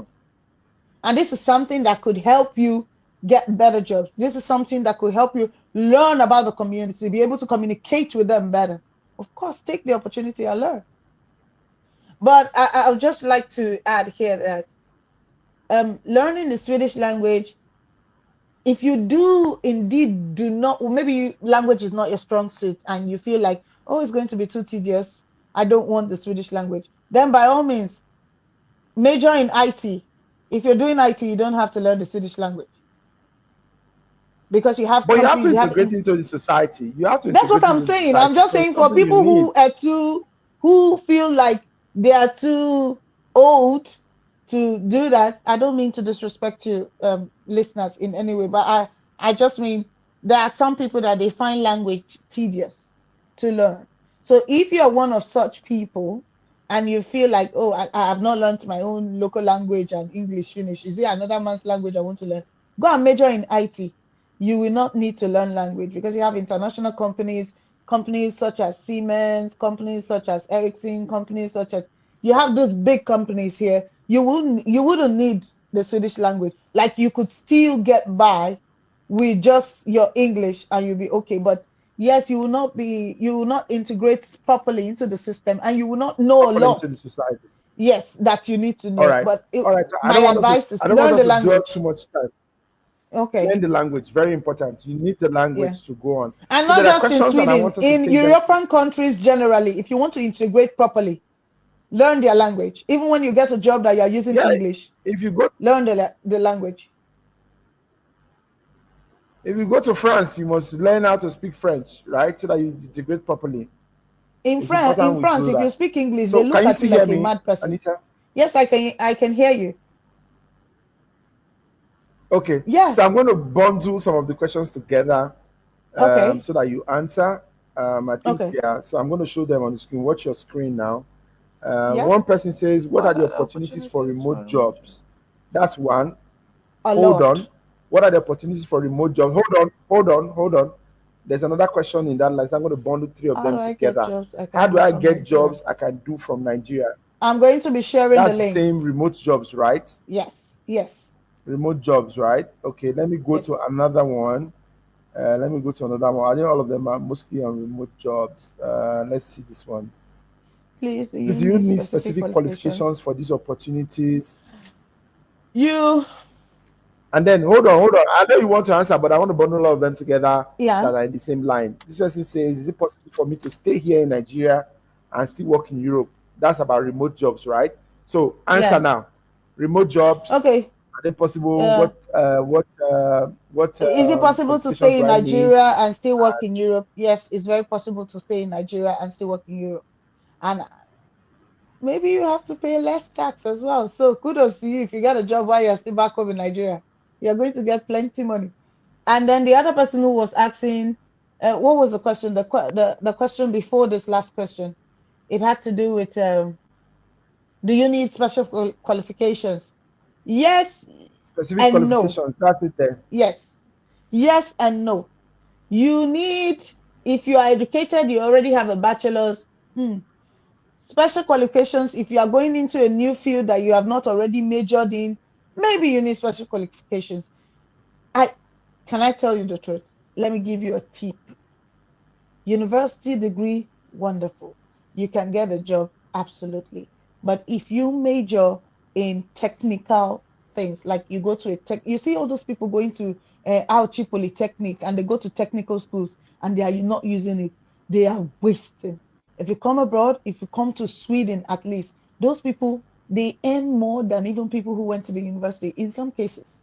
And this is something that could help you get better jobs. This is something that could help you learn about the community, be able to communicate with them better. Of course, take the opportunity and learn. But I would just like to add here that learning the Swedish language, if you do indeed do not, or maybe language is not your strong suit and you feel like, oh, it's going to be too tedious, I don't want the Swedish language, then by all means major in IT. If you're doing IT, you don't have to learn the Swedish language, because you have But you have to countries, you have integrate into the society. You have to that's what integrate I'm into the saying. I'm society. just So it's saying, for something you people need. who are too, who feel like they are too old to do that. I don't mean to disrespect you, listeners, in any way, but I just mean there are some people that they find language tedious to learn. So if you're one of such people and you feel like, oh, I have not learned my own local language and English finish, is it another man's language I want to learn? Go and major in IT. You will not need to learn language because you have international companies, companies such as Siemens, companies such as Ericsson, companies such as, you have those big companies here. You wouldn't need the Swedish language. Like you could still get by with just your English and you'll be okay. But yes, you will not integrate properly into the system and you will not know a properly lot. into the society. Yes, that you need to All know. right. But All right. So my advice is I don't want learn the us to dwell language. too much time. Okay. Learn the language. Very important. You need the Yeah. language to go on. And So not there are just in questions and I Sweden, want us to in take them. European countries generally, if you want to integrate properly, learn their language. Even when you get a job that you're using Yeah. English, If you go learn the language. if you go to France, you must learn how to speak French, right? So that you integrate properly. It's In important we France, do if you that. speak English, they So look can you at you still hear like a me, mad person. Anita? Yes, I can hear you. Okay. Yeah. So I'm going to bundle some of the questions together Okay. so that you answer. I think, Okay. yeah. So I'm going to show them on the screen. Watch your screen now. Yeah. One person says, what are What the are the opportunities for opportunities for remote remote? jobs? That's one. A Hold on. lot. What are the opportunities for remote jobs? Hold on. There's another question in that line. So I'm going to bundle three of How do them I get together. jobs I How can do do I from get Nigeria? jobs I can do from Nigeria? I'm going to be sharing the That's the same links. remote jobs, right? Yes. Yes. Remote jobs, right? Okay, let me go to Yes. another one. Let me go to another one. I think all of them are mostly on remote jobs. Let's see this one. Please, do Do you you need need specific specific qualifications qualifications? for these opportunities? You, And then hold on. I know you want to answer, but I want to bundle all of them together yeah. that are in the same line. This person says, is it possible for me to stay here in Nigeria and still work in Europe? That's about remote jobs, right? So answer Yeah. now. Remote jobs, Okay. are they possible? Uh, What is it possible to qualifications stay do in I need? Nigeria and still work in Europe? Yes, it's very possible to stay in Nigeria and still work in Europe. And maybe you have to pay less tax as well. So kudos to you if you get a job while you're still back home in Nigeria. You're going to get plenty money. And then the other person who was asking, what was the question? The question before this last question, it had to do with do you need special qualifications? Yes Specific and no. qualifications. That's it there. Yes. Yes and no. You need, if you are educated, you already have a bachelor's. Hmm. Special qualifications, if you are going into a new field that you have not already majored in, maybe you need special qualifications. I can I tell you the truth? Let me give you a tip. University degree, wonderful. You can get a job, absolutely. But if you major in technical things, like you go to a tech, you see all those people going to Auchi Polytechnic and they go to technical schools and they are not using it. They are wasting. If you come abroad, if you come to Sweden at least, those people, they earn more than even people who went to the university in some cases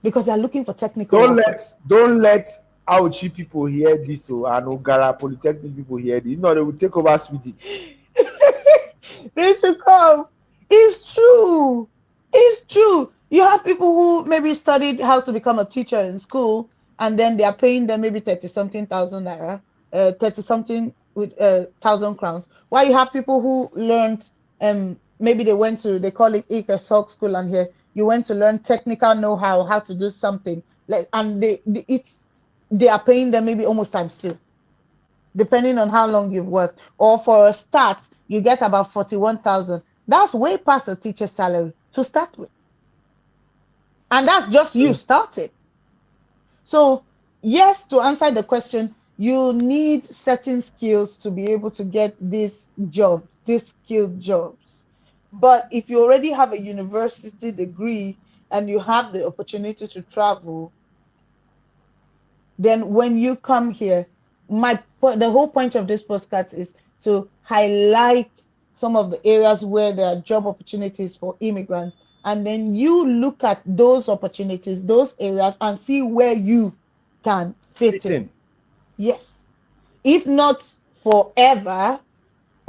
because they're looking for technical workers. Don't let Auchi people hear this, so and Ogara Polytechnic people hear this. No, they will take over Sweden. They should come. It's true. It's true. You have people who maybe studied how to become a teacher in school, and then they are paying them maybe 30 something thousand naira, 30 something with 1,000 crowns. While you have people who learned, maybe they call it Ike school, and here you went to learn technical know-how, how to do something, like, and they are paying them maybe almost times two depending on how long you've worked. Or for a start, you get about 41,000. That's way past a teacher's salary to start with. And that's just you started. So, yes, to answer the question, you need certain skills to be able to get these jobs, these skilled jobs. But if you already have a university degree and you have the opportunity to travel, then when you come here, the whole point of this podcast is to highlight some of the areas where there are job opportunities for immigrants, and then you look at those opportunities, those areas, and see where you can fit Fit in. in. Yes, if not forever,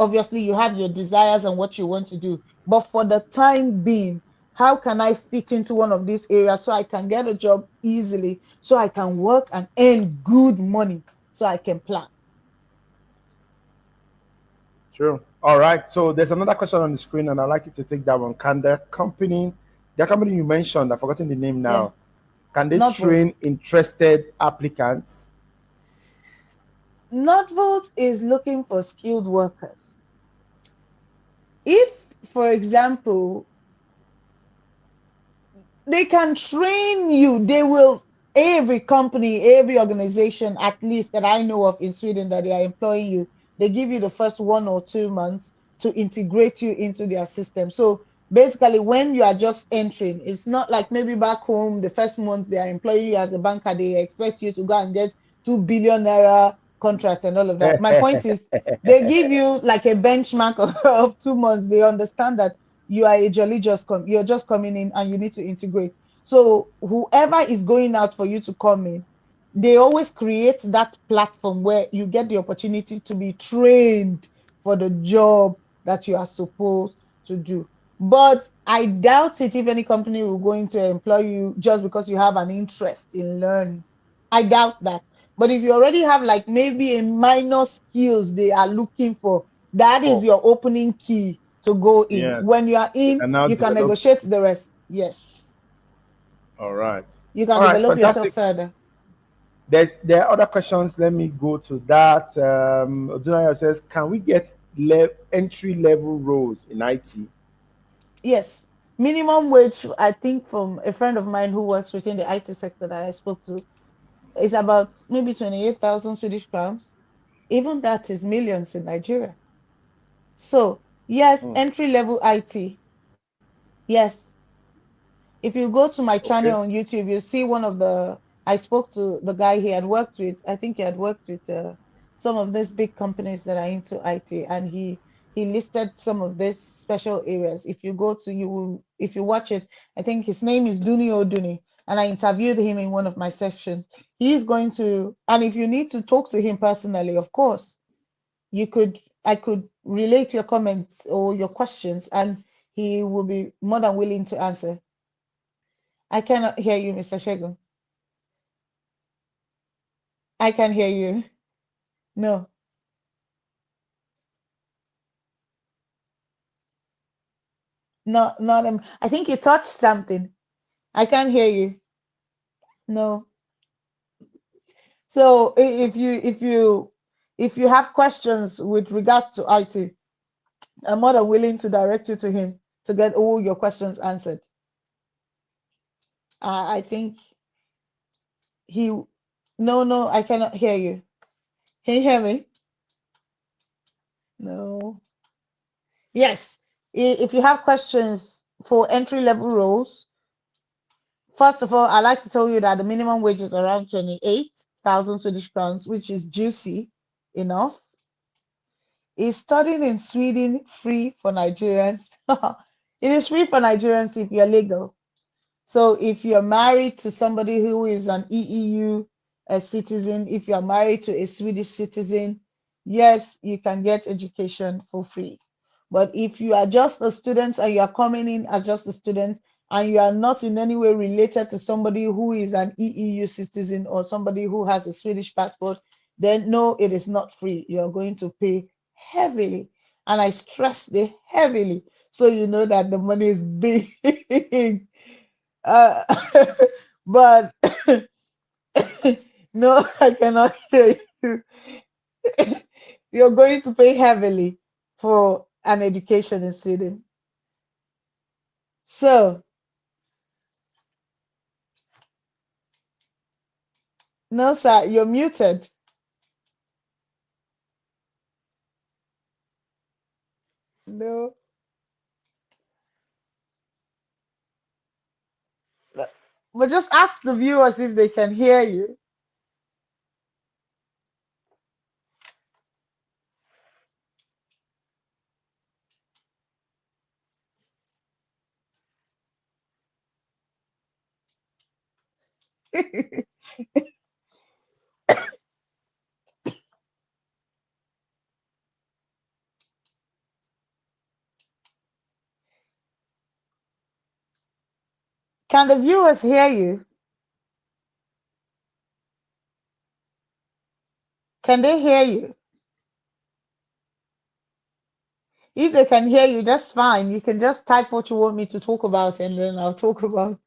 obviously you have your desires and what you want to do, but for the time being, how can I fit into one of these areas so I can get a job easily, so I can work and earn good money, so I can plan. True. All right. So there's another question on the screen, and I'd like you to take that one. Can the company you mentioned, I've forgotten the name Yeah, now, can they not vote. train interested applicants? Not vote is looking for skilled workers. If, for example, they can train you, they will, every company, every organization, at least that I know of in Sweden, that they are employing you, they give you the first 1 or 2 months to integrate you into their system. So basically, when you are just entering, it's not like maybe back home the first month they are employing you as a banker, they expect you to go and get 2 billion naira contract and all of that. My point is, they give you like a benchmark of 2 months. They understand that you are a jolly just you're just coming in and you need to integrate. So whoever is going out for you to come in, they always create that platform where you get the opportunity to be trained for the job that you are supposed to do. But I doubt it if any company will going to employ you just because you have an interest in learning. I doubt that. But if you already have like maybe a minor skills they are looking for, that is Oh, your opening key to go in. yes. When you are They in, can now you can develop. negotiate the rest. Yes, All right. you can All right. develop yourself Fantastic. further. There are other questions. Let me go to that. Odunaya says, can we get entry level roles in IT? Yes, minimum wage, I think from a friend of mine who works within the IT sector that I spoke to, is about maybe 28,000 Swedish crowns. Even that is millions in Nigeria. So, yes, Hmm. entry level IT. Yes, if you go to my Okay. channel on YouTube, you see one of the, I spoke to the guy he had worked with. I think he had worked with some of these big companies that are into IT, and he listed some of these special areas. If you go to if you watch it, I think his name is Duni Oduni, and I interviewed him in one of my sections. He's going to, and if you need to talk to him personally, of course, you could, I could relate your comments or your questions, and he will be more than willing to answer. I cannot hear you, Mr. Shegun. I can hear you. No, not I think you touched something. I can't hear you. No. So if you have questions with regards to IT, I'm more than willing to direct you to him to get all your questions answered. I think he. No, no, I cannot hear you. Can you hear me? No. Yes. If you have questions for entry level roles, first of all, I'd like to tell you that the minimum wage is around 28,000 Swedish crowns, which is juicy enough. Is studying in Sweden free for Nigerians? It is free for Nigerians if you're legal. So if you're married to somebody who is an EEU citizen, if you're married to a Swedish citizen, yes, you can get education for free. But if you are just a student and you are coming in as just a student and you are not in any way related to somebody who is an EEU citizen or somebody who has a Swedish passport, then no, it is not free. You're going to pay heavily. And I stress the heavily so you know that the money is big. Uh, but no, I cannot hear you. You're going to pay heavily for an education in Sweden. So, no, sir, you're muted. No, but just ask the viewers if they can hear you. Can the viewers hear you? Can they hear you? If they can hear you, that's fine. You can just type what you want me to talk about, and then I'll talk about.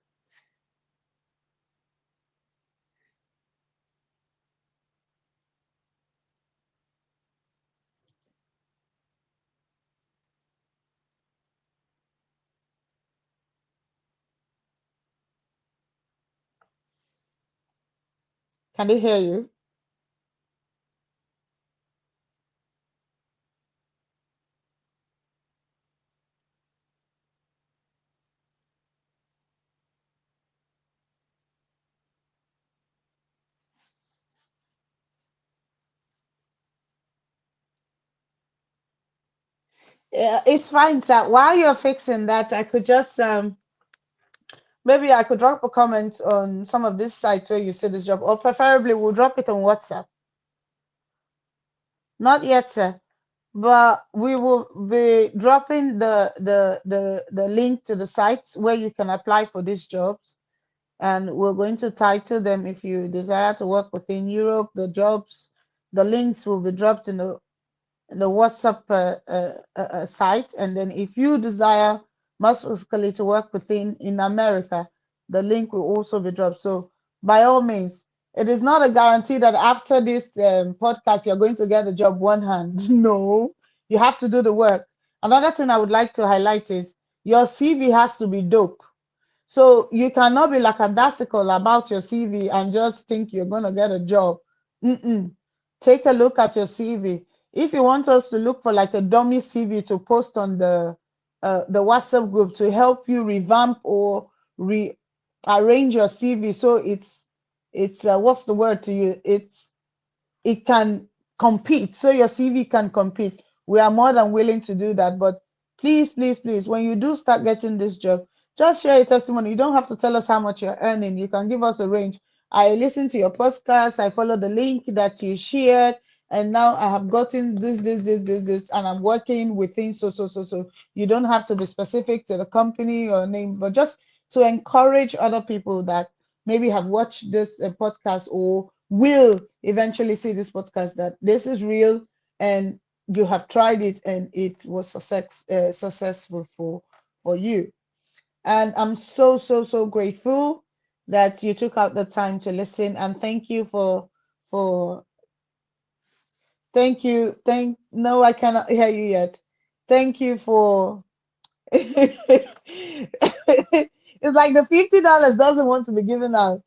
Can they hear you? Yeah, it's fine, sir. While you're fixing that, I could just maybe I could drop a comment on some of these sites where you see this job, or preferably we'll drop it on WhatsApp. Not yet, sir, but we will be dropping the link to the sites where you can apply for these jobs, and we're going to title them if you desire to work within Europe. The jobs, the links will be dropped in the WhatsApp site, and then if you desire most specifically to work within in America, the link will also be dropped. So by all means, it is not a guarantee that after this podcast you're going to get the job one hand. No, you have to do the work. Another thing I would like to highlight is your CV has to be dope. So you cannot be lackadaisical about your CV and just think you're going to get a job. Mm-mm. Take a look at your CV. If you want us to look for like a dummy CV to post on the WhatsApp group to help you revamp or rearrange your CV so it's what's the word to you? It can compete, so your CV can compete. We are more than willing to do that. But please, please, please, when you do start getting this job, just share your testimony. You don't have to tell us how much you're earning. You can give us a range. I listened to your podcast, I followed the link that you shared, and now I have gotten this, and I'm working within so. You don't have to be specific to the company or name, but just to encourage other people that maybe have watched this podcast or will eventually see this podcast, that this is real and you have tried it and it was successful for you. And I'm so grateful that you took out the time to listen, and thank you for thank you thank no, I cannot hear you yet. Thank you for it's like the $50 doesn't want to be given out.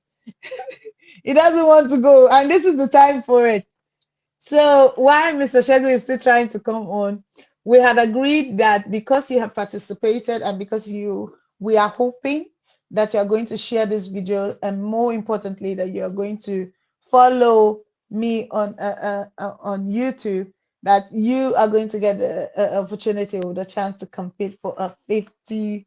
It doesn't want to go, and this is the time for it. So while Mr. Shegu is still trying to come on, we had agreed that because you have participated and because we are hoping that you are going to share this video, and more importantly, that you are going to follow me on YouTube, that you are going to get the opportunity or the chance to compete for a $50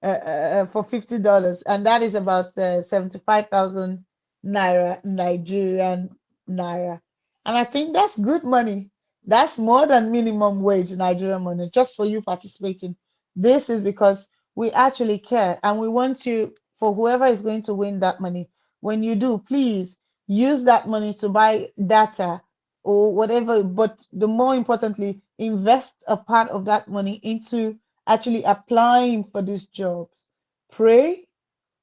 for $50, and that is about 75,000 naira, Nigerian naira. And I think that's good money. That's more than minimum wage Nigerian money just for you participating. This is because we actually care and we want you, for whoever is going to win that money. When you do, please use that money to buy data or whatever. But the more importantly, invest a part of that money into actually applying for these jobs. Pray.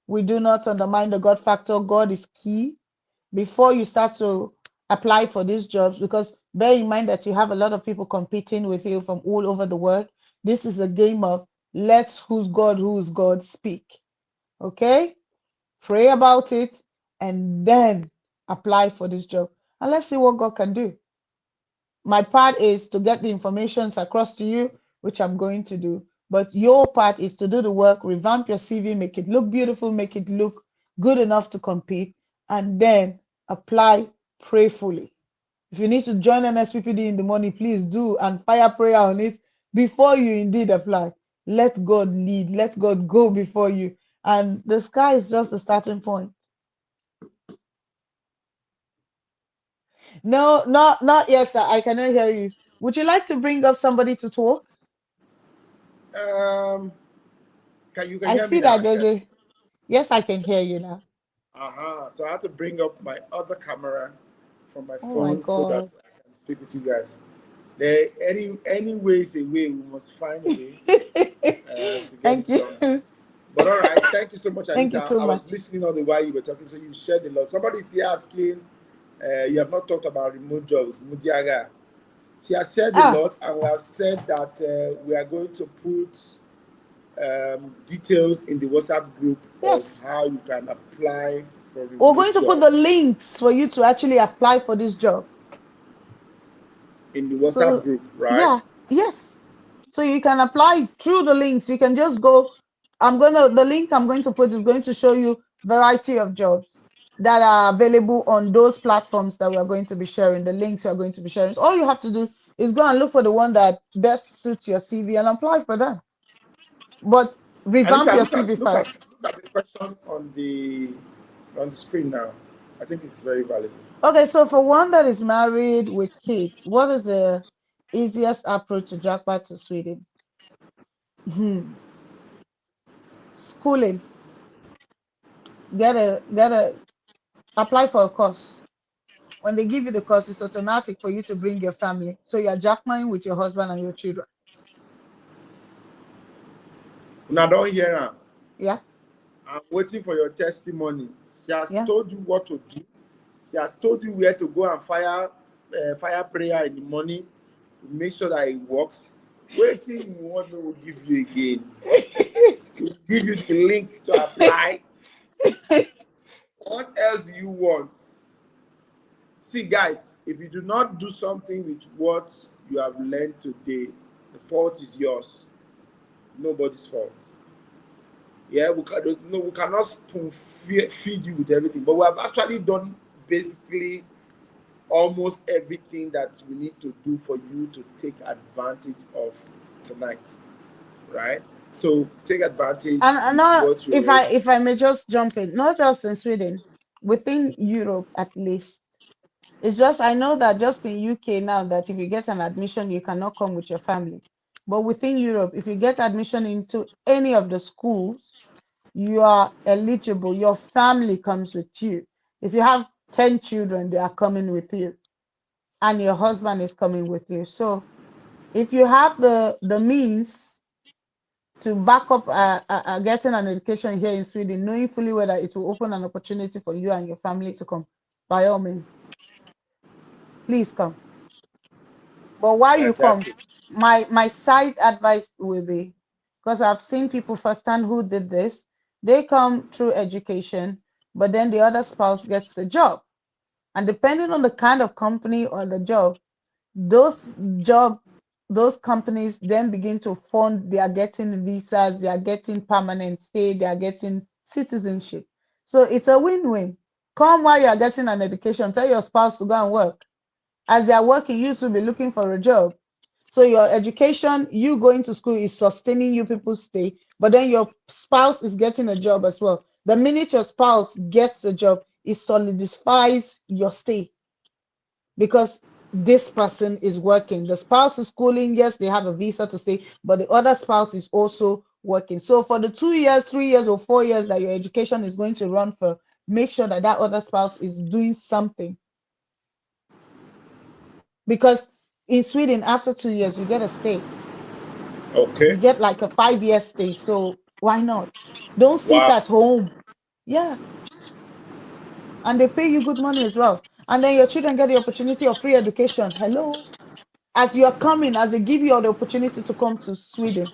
We do not undermine the God factor. God is key before you start to apply for these jobs, because bear in mind that you have a lot of people competing with you from all over the world. This is a game of let's who's God speak. Okay? Pray about it and then apply for this job. And let's see what God can do. My part is to get the informations across to you, which I'm going to do. But your part is to do the work, revamp your CV, make it look beautiful, make it look good enough to compete, and then apply prayerfully. If you need to join NSPPD in the morning, please do, and fire prayer on it before you indeed apply. Let God lead, let God go before you. And the sky is just a starting point. No, not yet, sir. I cannot hear you. Would you like to bring up somebody to talk? Um, you can I hear me see now? that there's a, yes, I can hear you now. Uh-huh. So I had to bring up my other camera from my Oh my phone so that God. I can speak with you guys. There any way is a way. We must find a way to get Thank it you. done. But all right, thank you so much, Thank you Anita. so I was much. listening all the while you were talking, so you shared a lot. Somebody's here asking, you have not talked about remote jobs, Mudiaga. She has shared a Ah, lot, and we have said that we are going to put details in the WhatsApp group of yes. how you can apply for We're going remote to put the jobs links for you to actually apply for these jobs. in the WhatsApp So, group, right? yeah, yes. So you can apply through the links. You can just go. The link I'm going to put is going to show you variety of jobs that are available on those platforms that we are going to be sharing, the links we are going to be sharing. So all you have to do is go and look for the one that best suits your CV and apply for them. But revamp Anita, your CV first. look at the question on the screen now. I think it's very valuable. Okay, so for one that is married with kids, what is the easiest approach to jackpot to Sweden? Hmm. Schooling. Get a apply for a course. When they give you the course, it's automatic for you to bring your family. So you're jackpotting with your husband and your children. Now don't hear her. Yeah, I'm waiting for your testimony. She has yeah. told you what to do. She has told you where to go and fire prayer in the morning. Make sure that it works. Waiting, what will give you again? To give you the link to apply. What else do you want? See, guys, if you do not do something with what you have learned today, the fault is yours. Nobody's fault. Yeah, no, we cannot spoon feed you with everything, but we have actually done basically almost everything that we need to do for you to take advantage of tonight, right? So take advantage And with now, what you if already. I may just jump in, not just in Sweden, within Europe at least. It's just I know that just in UK now that if you get an admission, you cannot come with your family. But within Europe, if you get admission into any of the schools, you are eligible. Your family comes with you. If you have 10 children, they are coming with you, and your husband is coming with you. So if you have the means to back up getting an education here in Sweden, knowing fully well that it will open an opportunity for you and your family to come, by all means, please come. But while you come, Fantastic. my side advice will be, because I've seen people firsthand who did this, they come through education, but then the other spouse gets a job. And depending on the kind of company or the job, those job those companies then begin to fund, they are getting visas, they are getting permanent stay, they are getting citizenship. So it's a win-win. Come while you are getting an education, tell your spouse to go and work. As they are working, you should be looking for a job. So your education, you going to school is sustaining you people stay, but then your spouse is getting a job as well. The minute your spouse gets a job, it solidifies your stay because this person is working. The spouse is schooling, yes, they have a visa to stay, but the other spouse is also working. So for the 2 years, 3 years, or 4 years that your education is going to run for, make sure that that other spouse is doing something. Because in Sweden, after 2 years, you get a stay. You Okay. get like a 5 year stay. So why not? Don't sit Wow. at home. Yeah. And they pay you good money as well. And then your children get the opportunity of free education. Hello. As you are coming, as they give you the opportunity to come to Sweden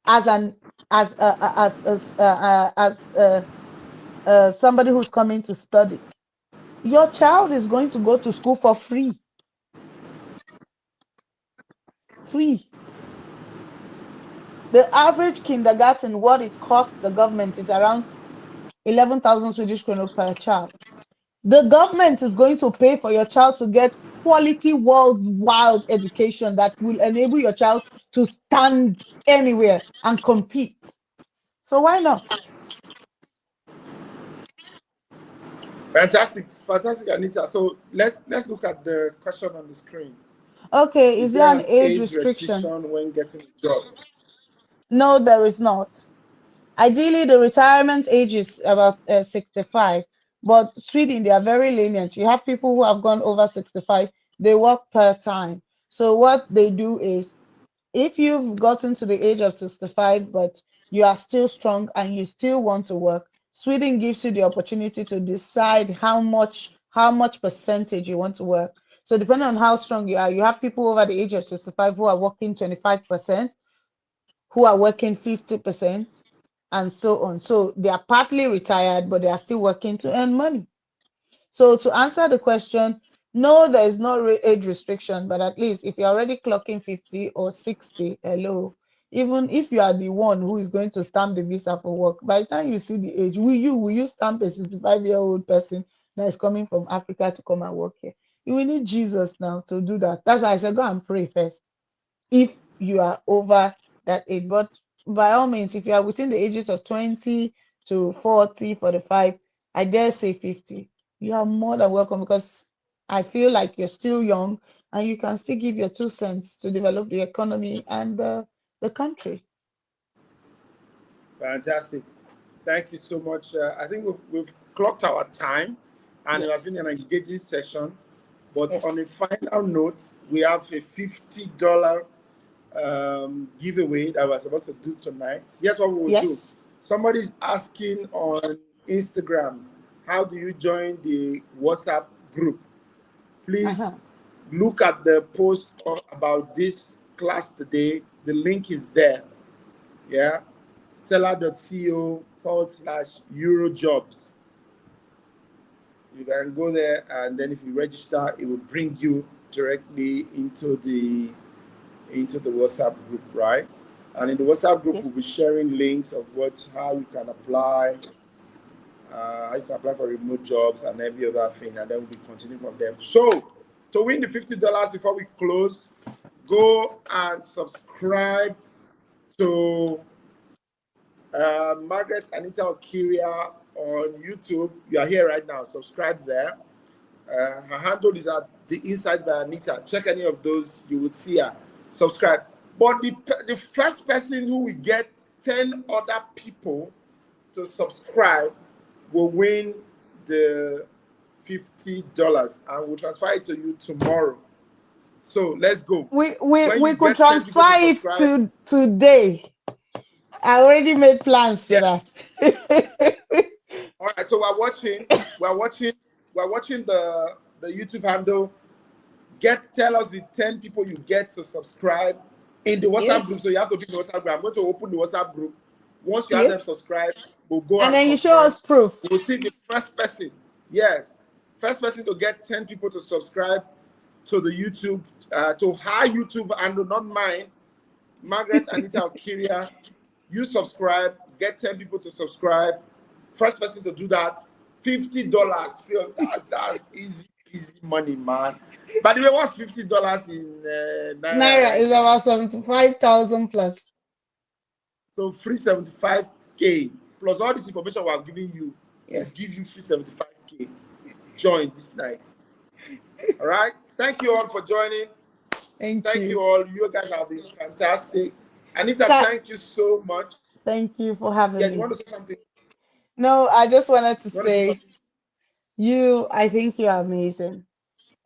as an as somebody who's coming to study, your child is going to go to school for free. Free. The average kindergarten, what it costs the government is around 11,000 Swedish kronor per child. The government is going to pay for your child to get quality worldwide education that will enable your child to stand anywhere and compete. So why not? Fantastic, fantastic, Anita. So let's look at the question on the screen. Okay, Is is there there an an age age restriction? restriction when getting a job? No, there is not. Ideally, the retirement age is about 65, but Sweden, they are very lenient. You have people who have gone over 65, they work per time. So what they do is, if you've gotten to the age of 65, but you are still strong and you still want to work, Sweden gives you the opportunity to decide how much percentage you want to work. So depending on how strong you are, you have people over the age of 65 who are working 25%, who are working 50%, and so on. So they are partly retired, but they are still working to earn money. So to answer the question, no, there is no age restriction, but at least if you're already clocking 50 or 60, hello, even if you are the one who is going to stamp the visa for work, by the time you see the age, will you stamp a 65-year-old person that is coming from Africa to come and work here? You will need Jesus now to do that. That's why I said go and pray first if you are over that age. But by all means, if you are within the ages of 20 to 40, 45, I dare say 50, you are more than welcome, because I feel like you're still young and you can still give your 2 cents to develop the economy and the country. Fantastic. Thank you so much. I think we've clocked our time, and it has Yes. been an engaging session. But on Yes. a final note, we have a $50 giveaway that we're supposed to do tonight. Here's what we will do. Yes. Somebody's asking on Instagram, how do you join the WhatsApp group? Please Uh-huh. look at the post about this class today. The link is there. Yeah. Seller.co/Eurojobs. You can go there, and then if you register, it will bring you directly into the WhatsApp group, right? And in the WhatsApp group, we'll be Yes. sharing links of how you can apply for remote jobs and every other thing, and then we'll be continuing from there. So, to win the $50 before we close, go and subscribe to Margaret Anita Okhiria on YouTube. You are here right now. Subscribe there. Her handle is at the Inside by Anita. Check any of those, you will see her. Subscribe. But the first person who will get 10 other people to subscribe will win the $50, and we'll transfer it to you tomorrow. So let's go. When We you could get 10 people transfer to it subscribe, to today. I already made plans for yes. that. All right. So we're watching, we're watching the YouTube handle. Tell us the 10 people you get to subscribe in the WhatsApp group. Yes. So you have to be in the WhatsApp group. I'm going to open the WhatsApp group. Once you have them Yes. subscribed, we'll go And and then you show us confront. proof. We'll see the first person. Yes. First person to get 10 people to subscribe to the YouTube, to her YouTube handle, not mine. Margaret Anita Okhiria. You subscribe, get 10 people to subscribe. First person to do that, $50. That's easy, easy money, man. By the way, what's $50 in Naira Naira right is now? about 75,000 plus. So free 75K plus all this information we have given you will Yes. give you free 75K. Join this night. All right. Thank you all for joining. Thank Thank you you. all. You guys have been fantastic. Anita, So, thank you so much. thank you for Yeah, having you me. want to say something? No, I just wanted to You want to say say something? I think you're amazing.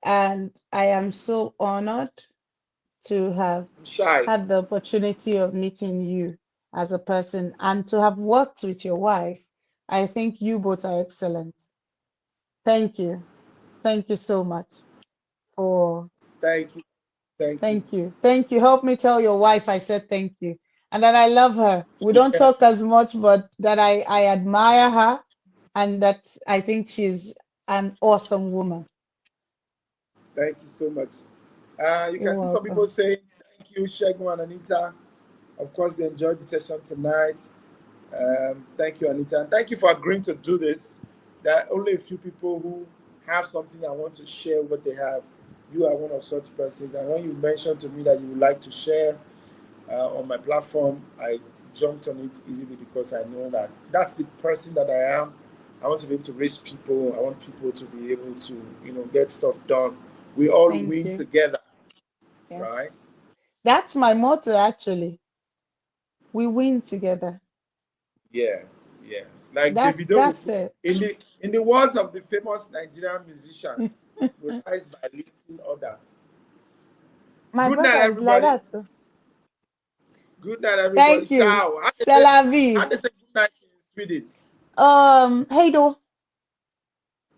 And I am so honored to have I'm shy. had the opportunity of meeting you as a person and to have worked with your wife. I think you both are excellent. Thank you. Thank you so much for Thank you. Thank you. thank you. Thank you. Help me tell your wife I said thank you. And that I love her. We don't Yeah. talk as much, but that I admire her and that I think she's an awesome woman. Thank you so much. You You're can see some people welcome. saying thank you, Shegun and Anita. Of course, they enjoyed the session tonight. Thank you, Anita. And thank you for agreeing to do this. There are only a few people who have something I want to share what they have. You are one of such persons. And when you mentioned to me that you would like to share on my platform, I jumped on it easily because I know that that's the person that I am. I want to be able to reach people. I want people to be able to, get stuff done. We all Thank win you. together, right? Yes. That's my motto actually. We win together. Yes, yes. Like Davido will That's put it. in the words of the famous Nigerian musician, we rise by lifting others. My Good brother night, is like everybody. that too. Good night, everybody. Thank you. Ciao. C'est la vie. How they say good night in Sweden? Hey do.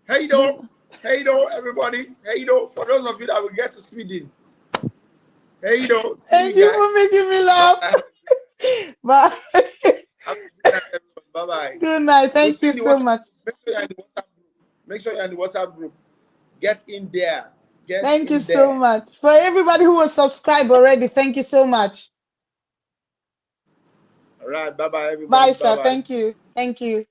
Hey Give. do, hey do, everybody. Hey do. For those of you that will get to Sweden, hey do. See Thank you you guys. for making me laugh. Bye. Bye. Have a good night, everyone. Bye bye. Good night. We'll Thank see you you in the so WhatsApp much. group. Make sure you're in the WhatsApp group. Make sure you're in the WhatsApp group. Get in there. Get Thank you in so there. much. For everybody who was subscribed already, thank you so much. All right. Bye bye, Bye, everyone. Bye sir. bye. Thank you. Thank you.